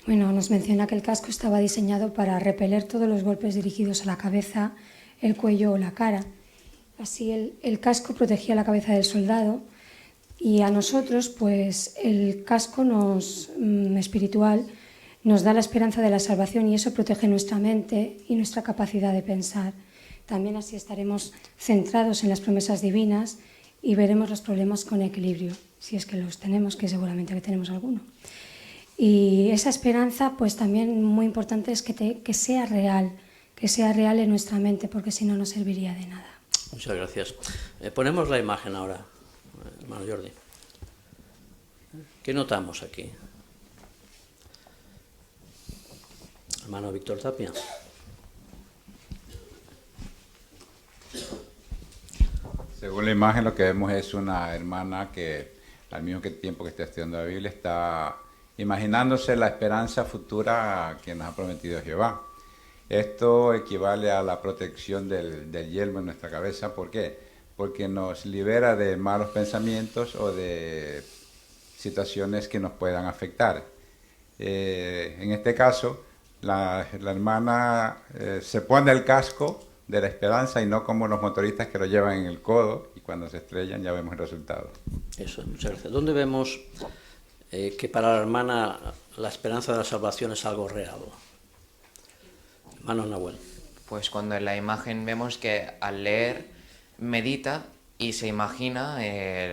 Speaker 18: Bueno, nos menciona que el casco estaba diseñado para repeler todos los golpes dirigidos a la cabeza, el cuello o la cara. Así el casco protegía la cabeza del soldado y a nosotros, pues el casco espiritual nos da la esperanza de la salvación y eso protege nuestra mente y nuestra capacidad de pensar. También así estaremos centrados en las promesas divinas y veremos los problemas con equilibrio, si es que los tenemos, que seguramente que tenemos alguno. Y esa esperanza, pues también muy importante es que sea real en nuestra mente, porque si no, no serviría de nada.
Speaker 3: Muchas gracias. Ponemos la imagen ahora, hermano Jordi. ¿Qué notamos aquí? Hermano Víctor Tapia.
Speaker 5: Según la imagen, lo que vemos es una hermana que al mismo tiempo que está estudiando la Biblia está imaginándose la esperanza futura que nos ha prometido Jehová. Esto equivale a la protección del yelmo en nuestra cabeza. ¿Por qué? Porque nos libera de malos pensamientos o de situaciones que nos puedan afectar. En este caso, la hermana se pone el casco de la esperanza y no como los motoristas que lo llevan en el codo y cuando se estrellan ya vemos el resultado.
Speaker 3: Eso, muchas gracias. ¿Dónde vemos que para la hermana la esperanza de la salvación es algo real? Hermano Nahuel.
Speaker 10: Pues cuando en la imagen vemos que al leer medita y se imagina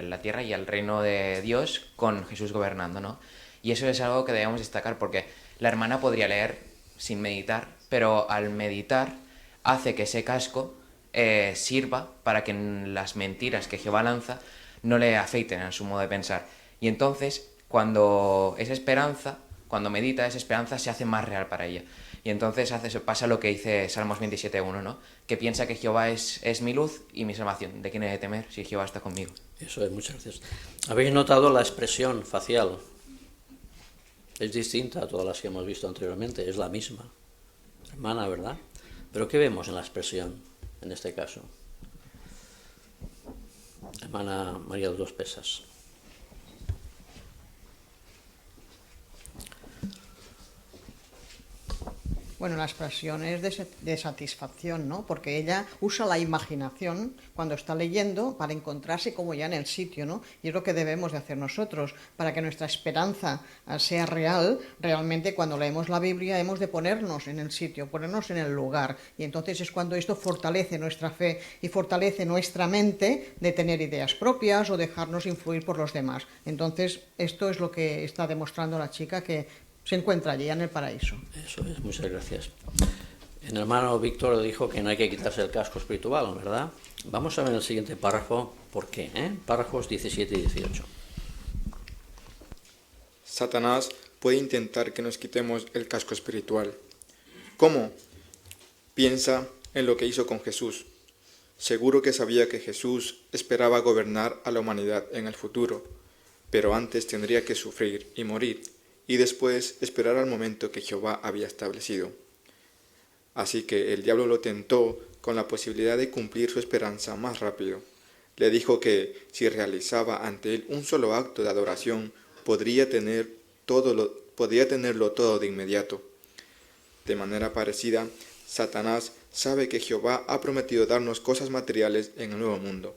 Speaker 10: la tierra y el reino de Dios con Jesús gobernando, ¿no? Y eso es algo que debemos destacar porque la hermana podría leer sin meditar, pero al meditar hace que ese casco sirva para que las mentiras que Jehová lanza no le afecten a su modo de pensar. Y entonces, cuando medita, esa esperanza se hace más real para ella. Y entonces pasa lo que dice Salmos 27.1, ¿no? Que piensa que Jehová es mi luz y mi salvación. ¿De quién he de temer si Jehová está conmigo?
Speaker 3: Eso es, muchas gracias. ¿Habéis notado la expresión facial? Es distinta a todas las que hemos visto anteriormente, es la misma. Hermana, ¿verdad? Pero ¿qué vemos en la expresión en este caso? Hermana María de los Pesas.
Speaker 16: Bueno, la expresión es de satisfacción, ¿no? Porque ella usa la imaginación cuando está leyendo para encontrarse como ya en el sitio, ¿no? Y es lo que debemos de hacer nosotros. Para que nuestra esperanza sea real, realmente cuando leemos la Biblia hemos de ponernos en el sitio, ponernos en el lugar. Y entonces es cuando esto fortalece nuestra fe y fortalece nuestra mente de tener ideas propias o dejarnos influir por los demás. Entonces, esto es lo que está demostrando la chica que se encuentra allí en el paraíso.
Speaker 3: Eso es, muchas gracias. El hermano Víctor dijo que no hay que quitarse el casco espiritual, ¿verdad? Vamos a ver el siguiente párrafo, ¿por qué? Párrafos 17 y 18.
Speaker 4: Satanás puede intentar que nos quitemos el casco espiritual. ¿Cómo? Piensa en lo que hizo con Jesús. Seguro que sabía que Jesús esperaba gobernar a la humanidad en el futuro, pero antes tendría que sufrir y morir, y después esperar al momento que Jehová había establecido. Así que el diablo lo tentó con la posibilidad de cumplir su esperanza más rápido. Le dijo que si realizaba ante él un solo acto de adoración, podría tenerlo todo de inmediato. De manera parecida, Satanás sabe que Jehová ha prometido darnos cosas materiales en el nuevo mundo.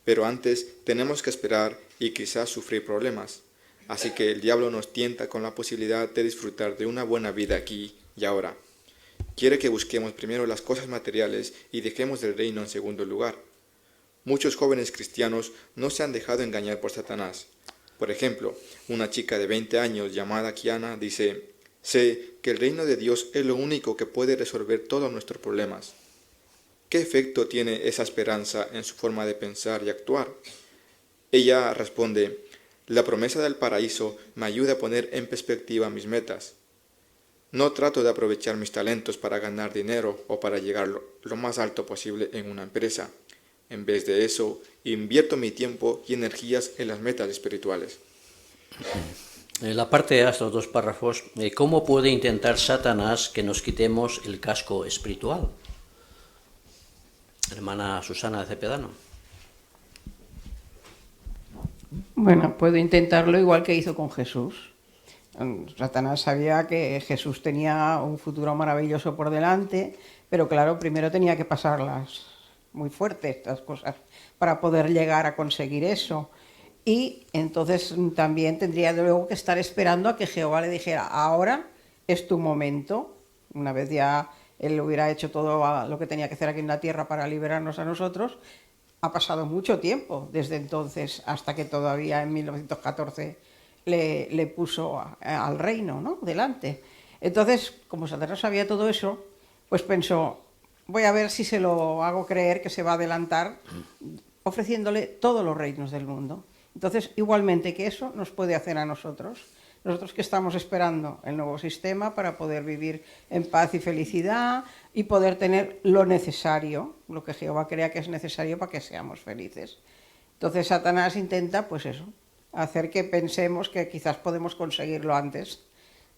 Speaker 4: Pero antes tenemos que esperar y quizás sufrir problemas. Así que el diablo nos tienta con la posibilidad de disfrutar de una buena vida aquí y ahora. Quiere que busquemos primero las cosas materiales y dejemos el reino en segundo lugar. Muchos jóvenes cristianos no se han dejado engañar por Satanás. Por ejemplo, una chica de 20 años llamada Kiana dice: sé que el reino de Dios es lo único que puede resolver todos nuestros problemas. ¿Qué efecto tiene esa esperanza en su forma de pensar y actuar? Ella responde: la promesa del paraíso me ayuda a poner en perspectiva mis metas. No trato de aprovechar mis talentos para ganar dinero o para llegar lo más alto posible en una empresa. En vez de eso, invierto mi tiempo y energías en las metas espirituales.
Speaker 3: En la parte A, estos dos párrafos, ¿cómo puede intentar Satanás que nos quitemos el casco espiritual? Hermana Susana de Cepedano.
Speaker 9: Bueno, puedo intentarlo igual que hizo con Jesús. Satanás sabía que Jesús tenía un futuro maravilloso por delante, pero claro, primero tenía que pasarlas muy fuertes, estas cosas, para poder llegar a conseguir eso. Y entonces también tendría luego que estar esperando a que Jehová le dijera: ahora es tu momento. Una vez ya él hubiera hecho todo lo que tenía que hacer aquí en la tierra para liberarnos a nosotros, ha pasado mucho tiempo desde entonces hasta que todavía en 1914 le puso al reino, ¿no?, delante. Entonces, como Satanás sabía todo eso, pues pensó: voy a ver si se lo hago creer que se va a adelantar ofreciéndole todos los reinos del mundo. Entonces, igualmente que eso nos puede hacer a nosotros que estamos esperando el nuevo sistema para poder vivir en paz y felicidad y poder tener lo necesario, lo que Jehová crea que es necesario para que seamos felices. Entonces Satanás intenta, pues eso, hacer que pensemos que quizás podemos conseguirlo antes.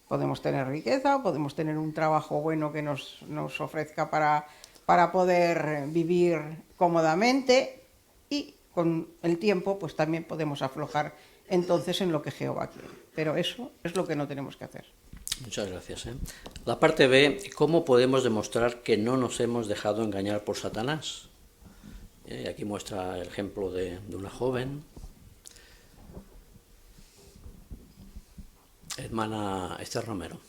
Speaker 9: Podemos tener riqueza, podemos tener un trabajo bueno que nos ofrezca para poder vivir cómodamente, y con el tiempo pues también podemos aflojar entonces en lo que Jehová quiere. Pero eso es lo que no tenemos que hacer.
Speaker 3: Muchas gracias. La parte B, ¿cómo podemos demostrar que no nos hemos dejado engañar por Satanás? Aquí muestra el ejemplo de una joven. Hermana Esther Romero.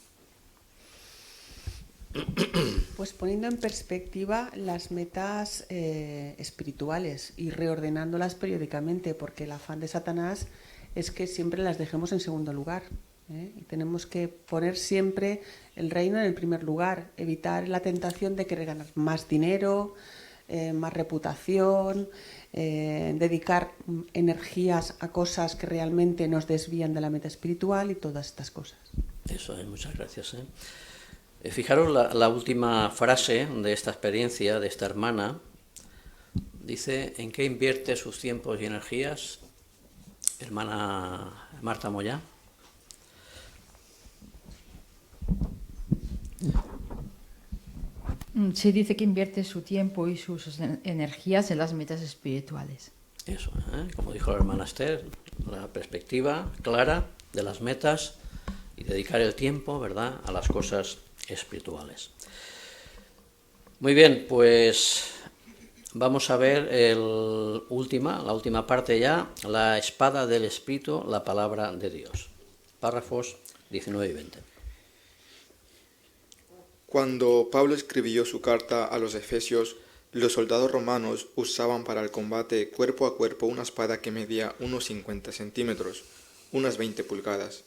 Speaker 17: Pues poniendo en perspectiva las metas espirituales y reordenándolas periódicamente, porque el afán de Satanás es que siempre las dejemos en segundo lugar. Y tenemos que poner siempre el reino en el primer lugar, evitar la tentación de querer ganar más dinero, más reputación, dedicar energías a cosas que realmente nos desvían de la meta espiritual y todas estas cosas.
Speaker 3: Eso es, muchas gracias. Fijaros la última frase de esta experiencia de esta hermana. Dice: ¿en qué invierte sus tiempos y energías? Hermana Marta Moya.
Speaker 19: Sí, dice que invierte su tiempo y sus energías en las metas espirituales.
Speaker 3: Eso, como dijo la hermana Esther, la perspectiva clara de las metas y dedicar el tiempo, ¿verdad?, a las cosas espirituales. Muy bien, pues vamos a ver la última parte ya, la espada del Espíritu, la palabra de Dios. Párrafos 19 y 20.
Speaker 4: Cuando Pablo escribió su carta a los Efesios, los soldados romanos usaban para el combate cuerpo a cuerpo una espada que medía unos 50 centímetros, unas 20 pulgadas.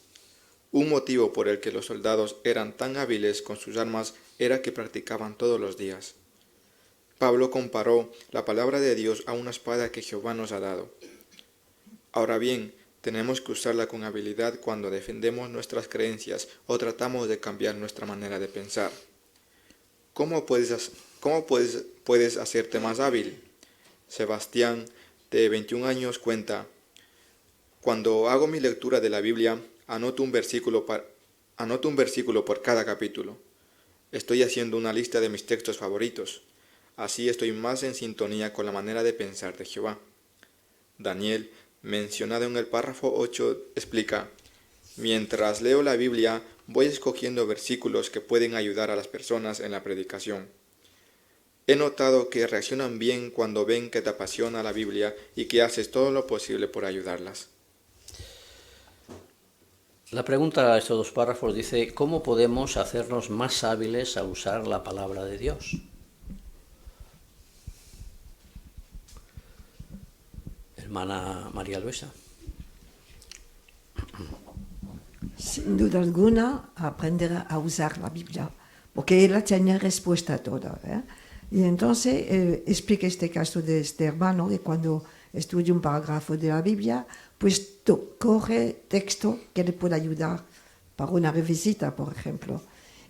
Speaker 4: Un motivo por el que los soldados eran tan hábiles con sus armas era que practicaban todos los días. Pablo comparó la palabra de Dios a una espada que Jehová nos ha dado. Ahora bien, tenemos que usarla con habilidad cuando defendemos nuestras creencias o tratamos de cambiar nuestra manera de pensar. ¿Cómo puedes hacerte más hábil? Sebastián, de 21 años, cuenta: cuando hago mi lectura de la Biblia, anoto un versículo por cada capítulo. Estoy haciendo una lista de mis textos favoritos. Así estoy más en sintonía con la manera de pensar de Jehová. Daniel, mencionado en el párrafo 8, explica: mientras leo la Biblia, voy escogiendo versículos que pueden ayudar a las personas en la predicación. He notado que reaccionan bien cuando ven que te apasiona la Biblia y que haces todo lo posible por ayudarlas.
Speaker 3: La pregunta a estos dos párrafos dice: ¿cómo podemos hacernos más hábiles a usar la palabra de Dios? Hermana María Luisa.
Speaker 1: Sin duda alguna, aprender a usar la Biblia, porque ella tiene respuesta a todo, ¿eh? Y entonces explica este caso de este hermano que cuando estudia un parágrafo de la Biblia, pues coge texto que le puede ayudar para una revisita, por ejemplo.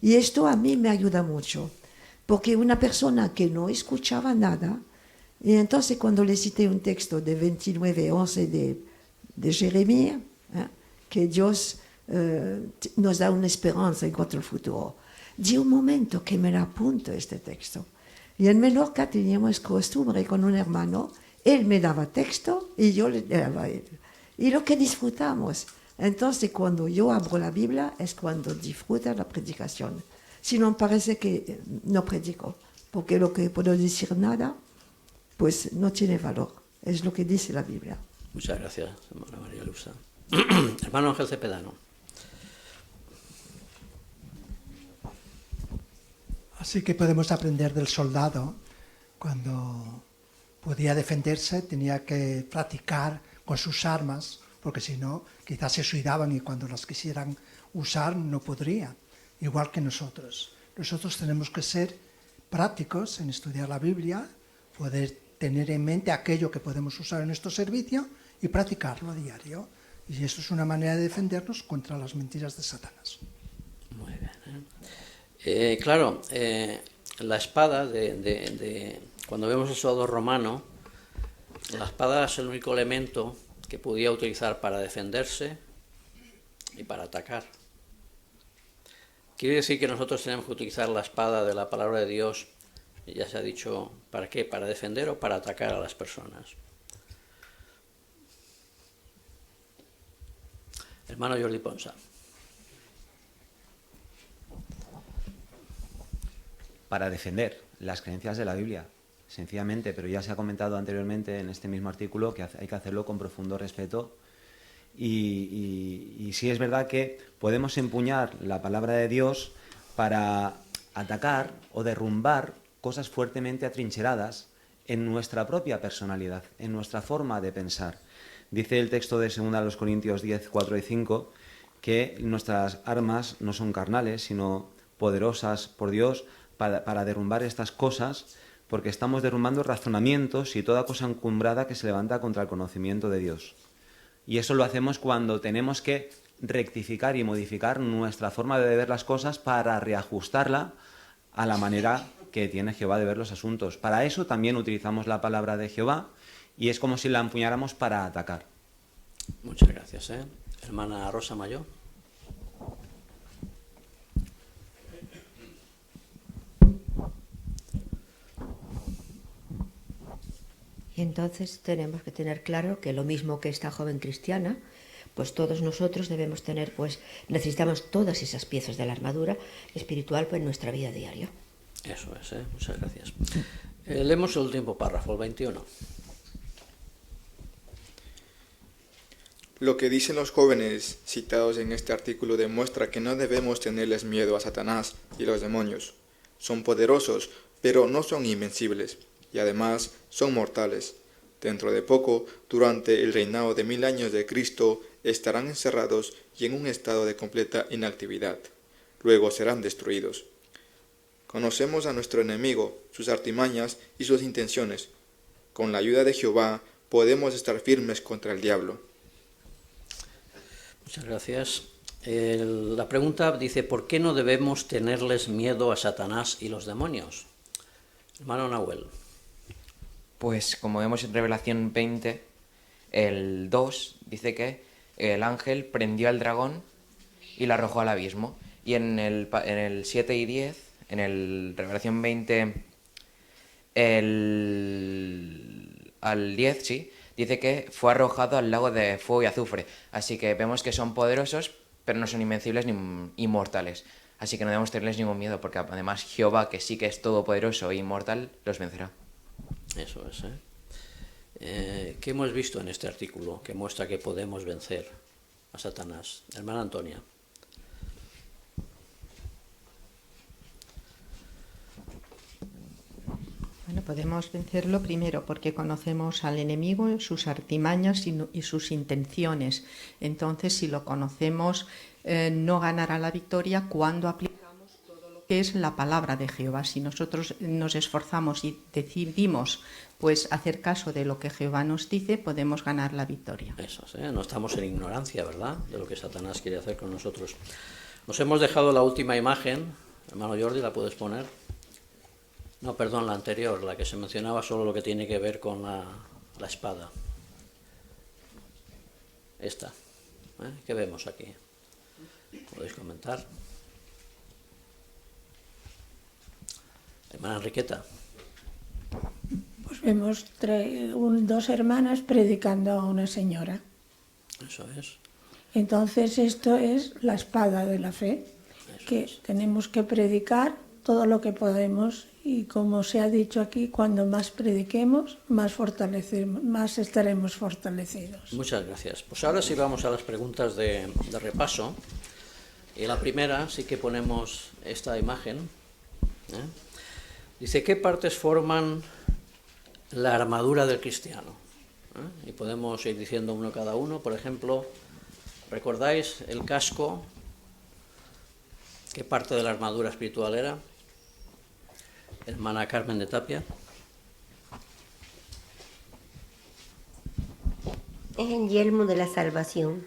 Speaker 1: Y esto a mí me ayuda mucho, porque una persona que no escuchaba nada, y entonces cuando le cité un texto de 29:11 de Jeremías, que Dios nos da una esperanza en cuanto al futuro, di un momento que me la apunto este texto. Y en Menorca teníamos costumbre con un hermano, él me daba texto y yo le daba a él. Y lo que disfrutamos. Entonces, cuando yo abro la Biblia, es cuando disfruta la predicación. Si no, parece que no predico, porque lo que puedo decir nada, pues no tiene valor. Es lo que dice la Biblia.
Speaker 3: Muchas gracias, hermana María Luisa. Hermano Ángel Cepedano.
Speaker 20: Así que podemos aprender del soldado. Cuando podía defenderse, tenía que practicar con sus armas, porque si no, quizás se suicidaban y cuando las quisieran usar no podrían. Igual que nosotros. Nosotros tenemos que ser prácticos en estudiar la Biblia, poder tener en mente aquello que podemos usar en nuestro servicio y practicarlo a diario. Y eso es una manera de defendernos contra las mentiras de Satanás.
Speaker 3: Muy bien. Claro, la espada, cuando vemos el soldado romano, la espada es el único elemento que podía utilizar para defenderse y para atacar. Quiere decir que nosotros tenemos que utilizar la espada de la palabra de Dios, ya se ha dicho, ¿para qué? ¿Para defender o para atacar a las personas? Hermano Jordi Ponsa.
Speaker 24: Para defender las creencias de la Biblia, sencillamente, pero ya se ha comentado anteriormente en este mismo artículo que hay que hacerlo con profundo respeto y sí es verdad que podemos empuñar la palabra de Dios para atacar o derrumbar cosas fuertemente atrincheradas en nuestra propia personalidad, en nuestra forma de pensar. Dice el texto de 2 Corintios 10, 4 y 5 que nuestras armas no son carnales, sino poderosas por Dios para derrumbar estas cosas, porque estamos derrumbando razonamientos y toda cosa encumbrada que se levanta contra el conocimiento de Dios. Y eso lo hacemos cuando tenemos que rectificar y modificar nuestra forma de ver las cosas para reajustarla a la manera que tiene Jehová de ver los asuntos. Para eso también utilizamos la palabra de Jehová y es como si la empuñáramos para atacar.
Speaker 3: Muchas gracias, hermana Rosa Mayor.
Speaker 21: Y entonces tenemos que tener claro que lo mismo que esta joven cristiana, pues todos nosotros debemos tener, pues necesitamos todas esas piezas de la armadura espiritual pues, en nuestra vida diaria.
Speaker 3: Eso es, muchas gracias. Leemos el último párrafo, el 21.
Speaker 4: Lo que dicen los jóvenes citados en este artículo demuestra que no debemos tenerles miedo a Satanás y los demonios. Son poderosos, pero no son invencibles, y además son mortales. Dentro de poco, durante el reinado de 1000 años de Cristo, estarán encerrados y en un estado de completa inactividad. Luego serán destruidos. Conocemos a nuestro enemigo, sus artimañas y sus intenciones. Con la ayuda de Jehová podemos estar firmes contra el diablo.
Speaker 3: Muchas gracias. La pregunta dice, ¿por qué no debemos tenerles miedo a Satanás y los demonios? Hermano Nahuel.
Speaker 10: Pues como vemos en Revelación 20, el 2 dice que el ángel prendió al dragón y lo arrojó al abismo. Y en el 7 y 10, en el Revelación 20, al 10, sí, dice que fue arrojado al lago de fuego y azufre. Así que vemos que son poderosos, pero no son invencibles ni inmortales. Así que no debemos tenerles ningún miedo, porque además Jehová, que sí que es todopoderoso e inmortal, los vencerá.
Speaker 3: Eso es, ¿qué hemos visto en este artículo que muestra que podemos vencer a Satanás? Hermana Antonia.
Speaker 6: Bueno, podemos vencerlo primero porque conocemos al enemigo, sus artimañas y sus intenciones. Entonces, si lo conocemos, no ganará la victoria cuando aplicamos todo lo que es la palabra de Jehová. Si nosotros nos esforzamos y decidimos pues hacer caso de lo que Jehová nos dice, podemos ganar la victoria.
Speaker 3: Eso, no estamos en ignorancia, ¿verdad?, de lo que Satanás quiere hacer con nosotros. Nos hemos dejado la última imagen. Hermano Jordi, ¿la puedes poner? No, perdón, la anterior, la que se mencionaba solo lo que tiene que ver con la espada. Esta. ¿Qué vemos aquí? ¿Podéis comentar? Hermana Enriqueta.
Speaker 2: Pues vemos dos hermanas predicando a una señora.
Speaker 3: Eso es.
Speaker 2: Entonces esto es la espada de la fe, que tenemos que predicar todo lo que podemos. Y como se ha dicho aquí, cuando más prediquemos, más estaremos fortalecidos.
Speaker 3: Muchas gracias. Pues ahora sí vamos a las preguntas de repaso. Y la primera sí que ponemos esta imagen. Dice, ¿qué partes forman la armadura del cristiano? Y podemos ir diciendo uno cada uno. Por ejemplo, ¿recordáis el casco? ¿Qué parte de la armadura espiritual era? Hermana Carmen de Tapia.
Speaker 11: Es el yelmo de la salvación.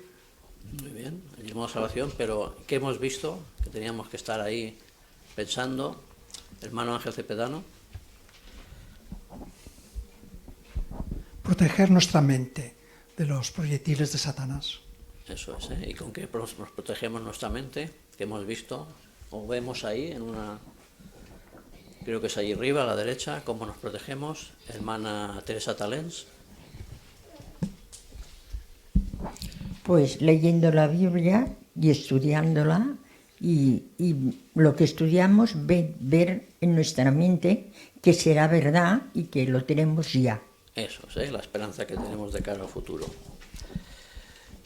Speaker 3: Muy bien, el yelmo de la salvación, pero ¿qué hemos visto? Que teníamos que estar ahí pensando. Hermano Ángel Cepedano.
Speaker 20: Proteger nuestra mente de los proyectiles de Satanás.
Speaker 3: Eso es, ¿Y con qué nos protegemos nuestra mente? Que hemos visto, o vemos ahí en una... Creo que es allí arriba, a la derecha, cómo nos protegemos. Hermana Teresa Talens.
Speaker 12: Pues leyendo la Biblia y estudiándola y lo que estudiamos, ver en nuestra mente que será verdad y que lo tenemos ya.
Speaker 3: Eso es, la esperanza que tenemos de cara al futuro.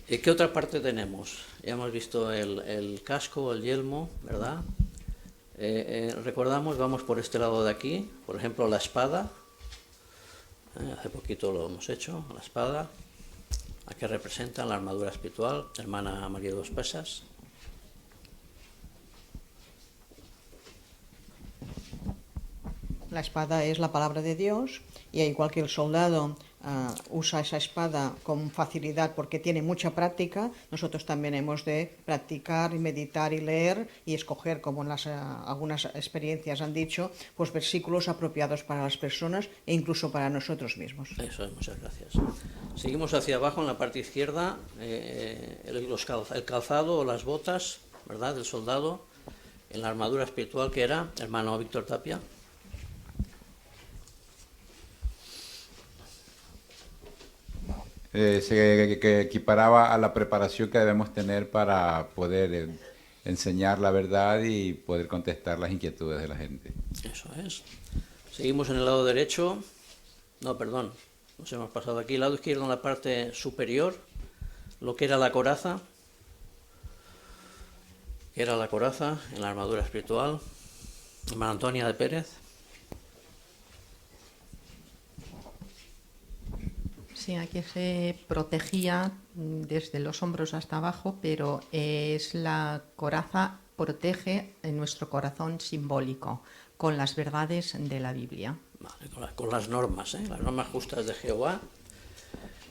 Speaker 3: ¿Y qué otra parte tenemos? Ya hemos visto el casco, el yelmo, ¿verdad? Recordamos, vamos por este lado de aquí, por ejemplo la espada, hace poquito lo hemos hecho, la espada, ¿a qué representa la armadura espiritual? Hermana María Dos Pesas.
Speaker 16: La espada es la palabra de Dios y igual que el soldado usa esa espada con facilidad porque tiene mucha práctica, nosotros también hemos de practicar y meditar y leer y escoger, como en algunas experiencias han dicho, pues versículos apropiados para las personas e incluso para nosotros mismos.
Speaker 3: Eso es, muchas gracias. Seguimos hacia abajo en la parte izquierda, el calzado o las botas, ¿verdad?, del soldado, en la armadura espiritual que era, hermano Víctor Tapia.
Speaker 5: Se equiparaba a la preparación que debemos tener para poder enseñar la verdad y poder contestar las inquietudes de la gente.
Speaker 3: Eso es. Seguimos en el lado derecho. No, perdón, nos hemos pasado aquí. El lado izquierdo, en la parte superior, lo que era la coraza. Que era la coraza en la armadura espiritual. Hermana Antonia de Pérez.
Speaker 6: Sí, aquí se protegía desde los hombros hasta abajo, pero es la coraza protege en nuestro corazón simbólico, con las verdades de la Biblia.
Speaker 3: Vale, con las normas justas de Jehová.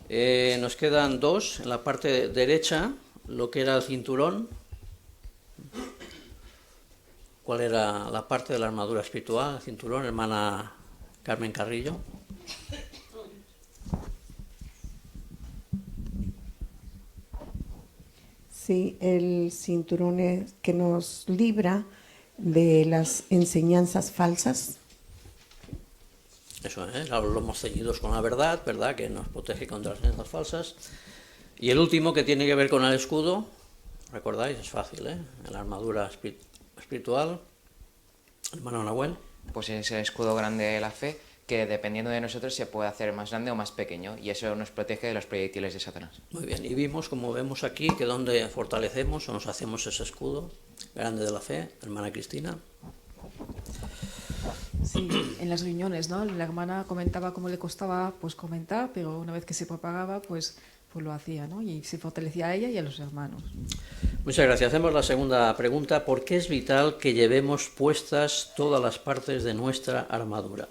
Speaker 3: Nos quedan dos, en la parte derecha, lo que era el cinturón, cuál era la parte de la armadura espiritual, el cinturón, hermana Carmen Carrillo.
Speaker 8: Sí, el cinturón es que nos libra de las enseñanzas falsas.
Speaker 3: Eso, los lomos ceñidos con la verdad, ¿verdad? Que nos protege contra las enseñanzas falsas. Y el último, que tiene que ver con el escudo, ¿recordáis? Es fácil, ¿eh? La armadura espiritual. Hermano Nahuel.
Speaker 10: Pues es el escudo grande de la fe, que dependiendo de nosotros se puede hacer más grande o más pequeño, y eso nos protege de los proyectiles de Satanás.
Speaker 3: Muy bien, y vimos, como vemos aquí, que donde fortalecemos o nos hacemos ese escudo grande de la fe, hermana Cristina.
Speaker 13: Sí, en las reuniones, ¿no? La hermana comentaba cómo le costaba pues comentar, pero una vez que se propagaba, pues lo hacía, ¿no? Y se fortalecía a ella y a los hermanos.
Speaker 3: Muchas gracias. Hacemos la segunda pregunta. ¿Por qué es vital que llevemos puestas todas las partes de nuestra armadura?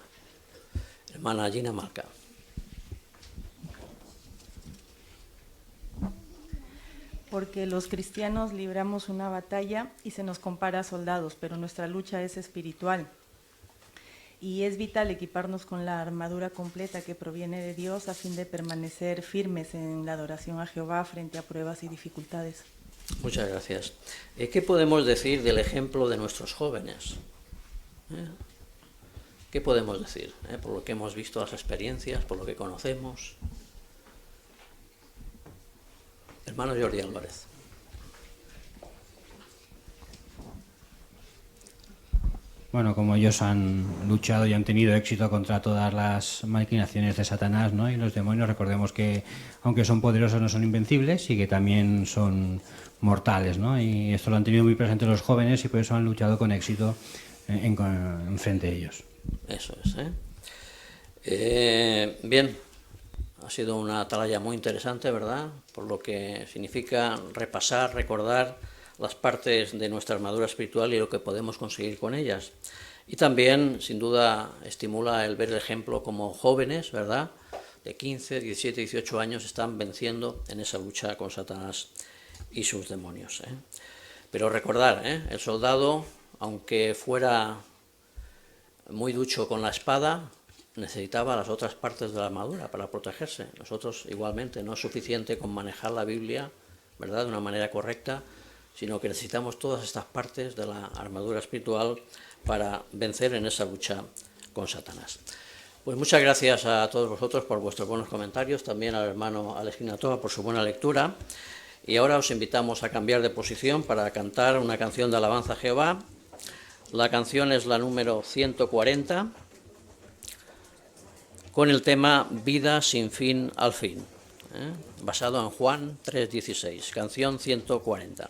Speaker 3: Hermana Gina Malca.
Speaker 14: Porque los cristianos libramos una batalla y se nos compara a soldados, pero nuestra lucha es espiritual. Y es vital equiparnos con la armadura completa que proviene de Dios a fin de permanecer firmes en la adoración a Jehová frente a pruebas y dificultades.
Speaker 3: Muchas gracias. ¿Qué podemos decir del ejemplo de nuestros jóvenes? ¿Qué podemos decir? Por lo que hemos visto, las experiencias, por lo que conocemos. Hermano Jordi Álvarez.
Speaker 22: Bueno, como ellos han luchado y han tenido éxito contra todas las maquinaciones de Satanás, ¿no? Y los demonios, recordemos que aunque son poderosos no son invencibles y que también son mortales, ¿no? Y esto lo han tenido muy presente los jóvenes y por eso han luchado con éxito en frente de ellos.
Speaker 3: Eso es, bien, ha sido una atalaya muy interesante, ¿verdad? Por lo que significa repasar, recordar las partes de nuestra armadura espiritual y lo que podemos conseguir con ellas. Y también, sin duda, estimula el ver el ejemplo como jóvenes, ¿verdad?, de 15, 17, 18 años están venciendo en esa lucha con Satanás y sus demonios. Pero recordar, el soldado, aunque fuera muy ducho con la espada, necesitaba las otras partes de la armadura para protegerse. Nosotros igualmente no es suficiente con manejar la Biblia, ¿verdad?, de una manera correcta, sino que necesitamos todas estas partes de la armadura espiritual para vencer en esa lucha con Satanás. Pues muchas gracias a todos vosotros por vuestros buenos comentarios, también al hermano Alex Ginatoa por su buena lectura, y ahora os invitamos a cambiar de posición para cantar una canción de alabanza a Jehová. La canción es la número 140, con el tema Vida sin fin al fin, basado en Juan 3:16, canción 140.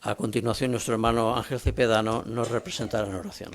Speaker 3: A continuación, nuestro hermano Ángel Cepedano nos representará en oración.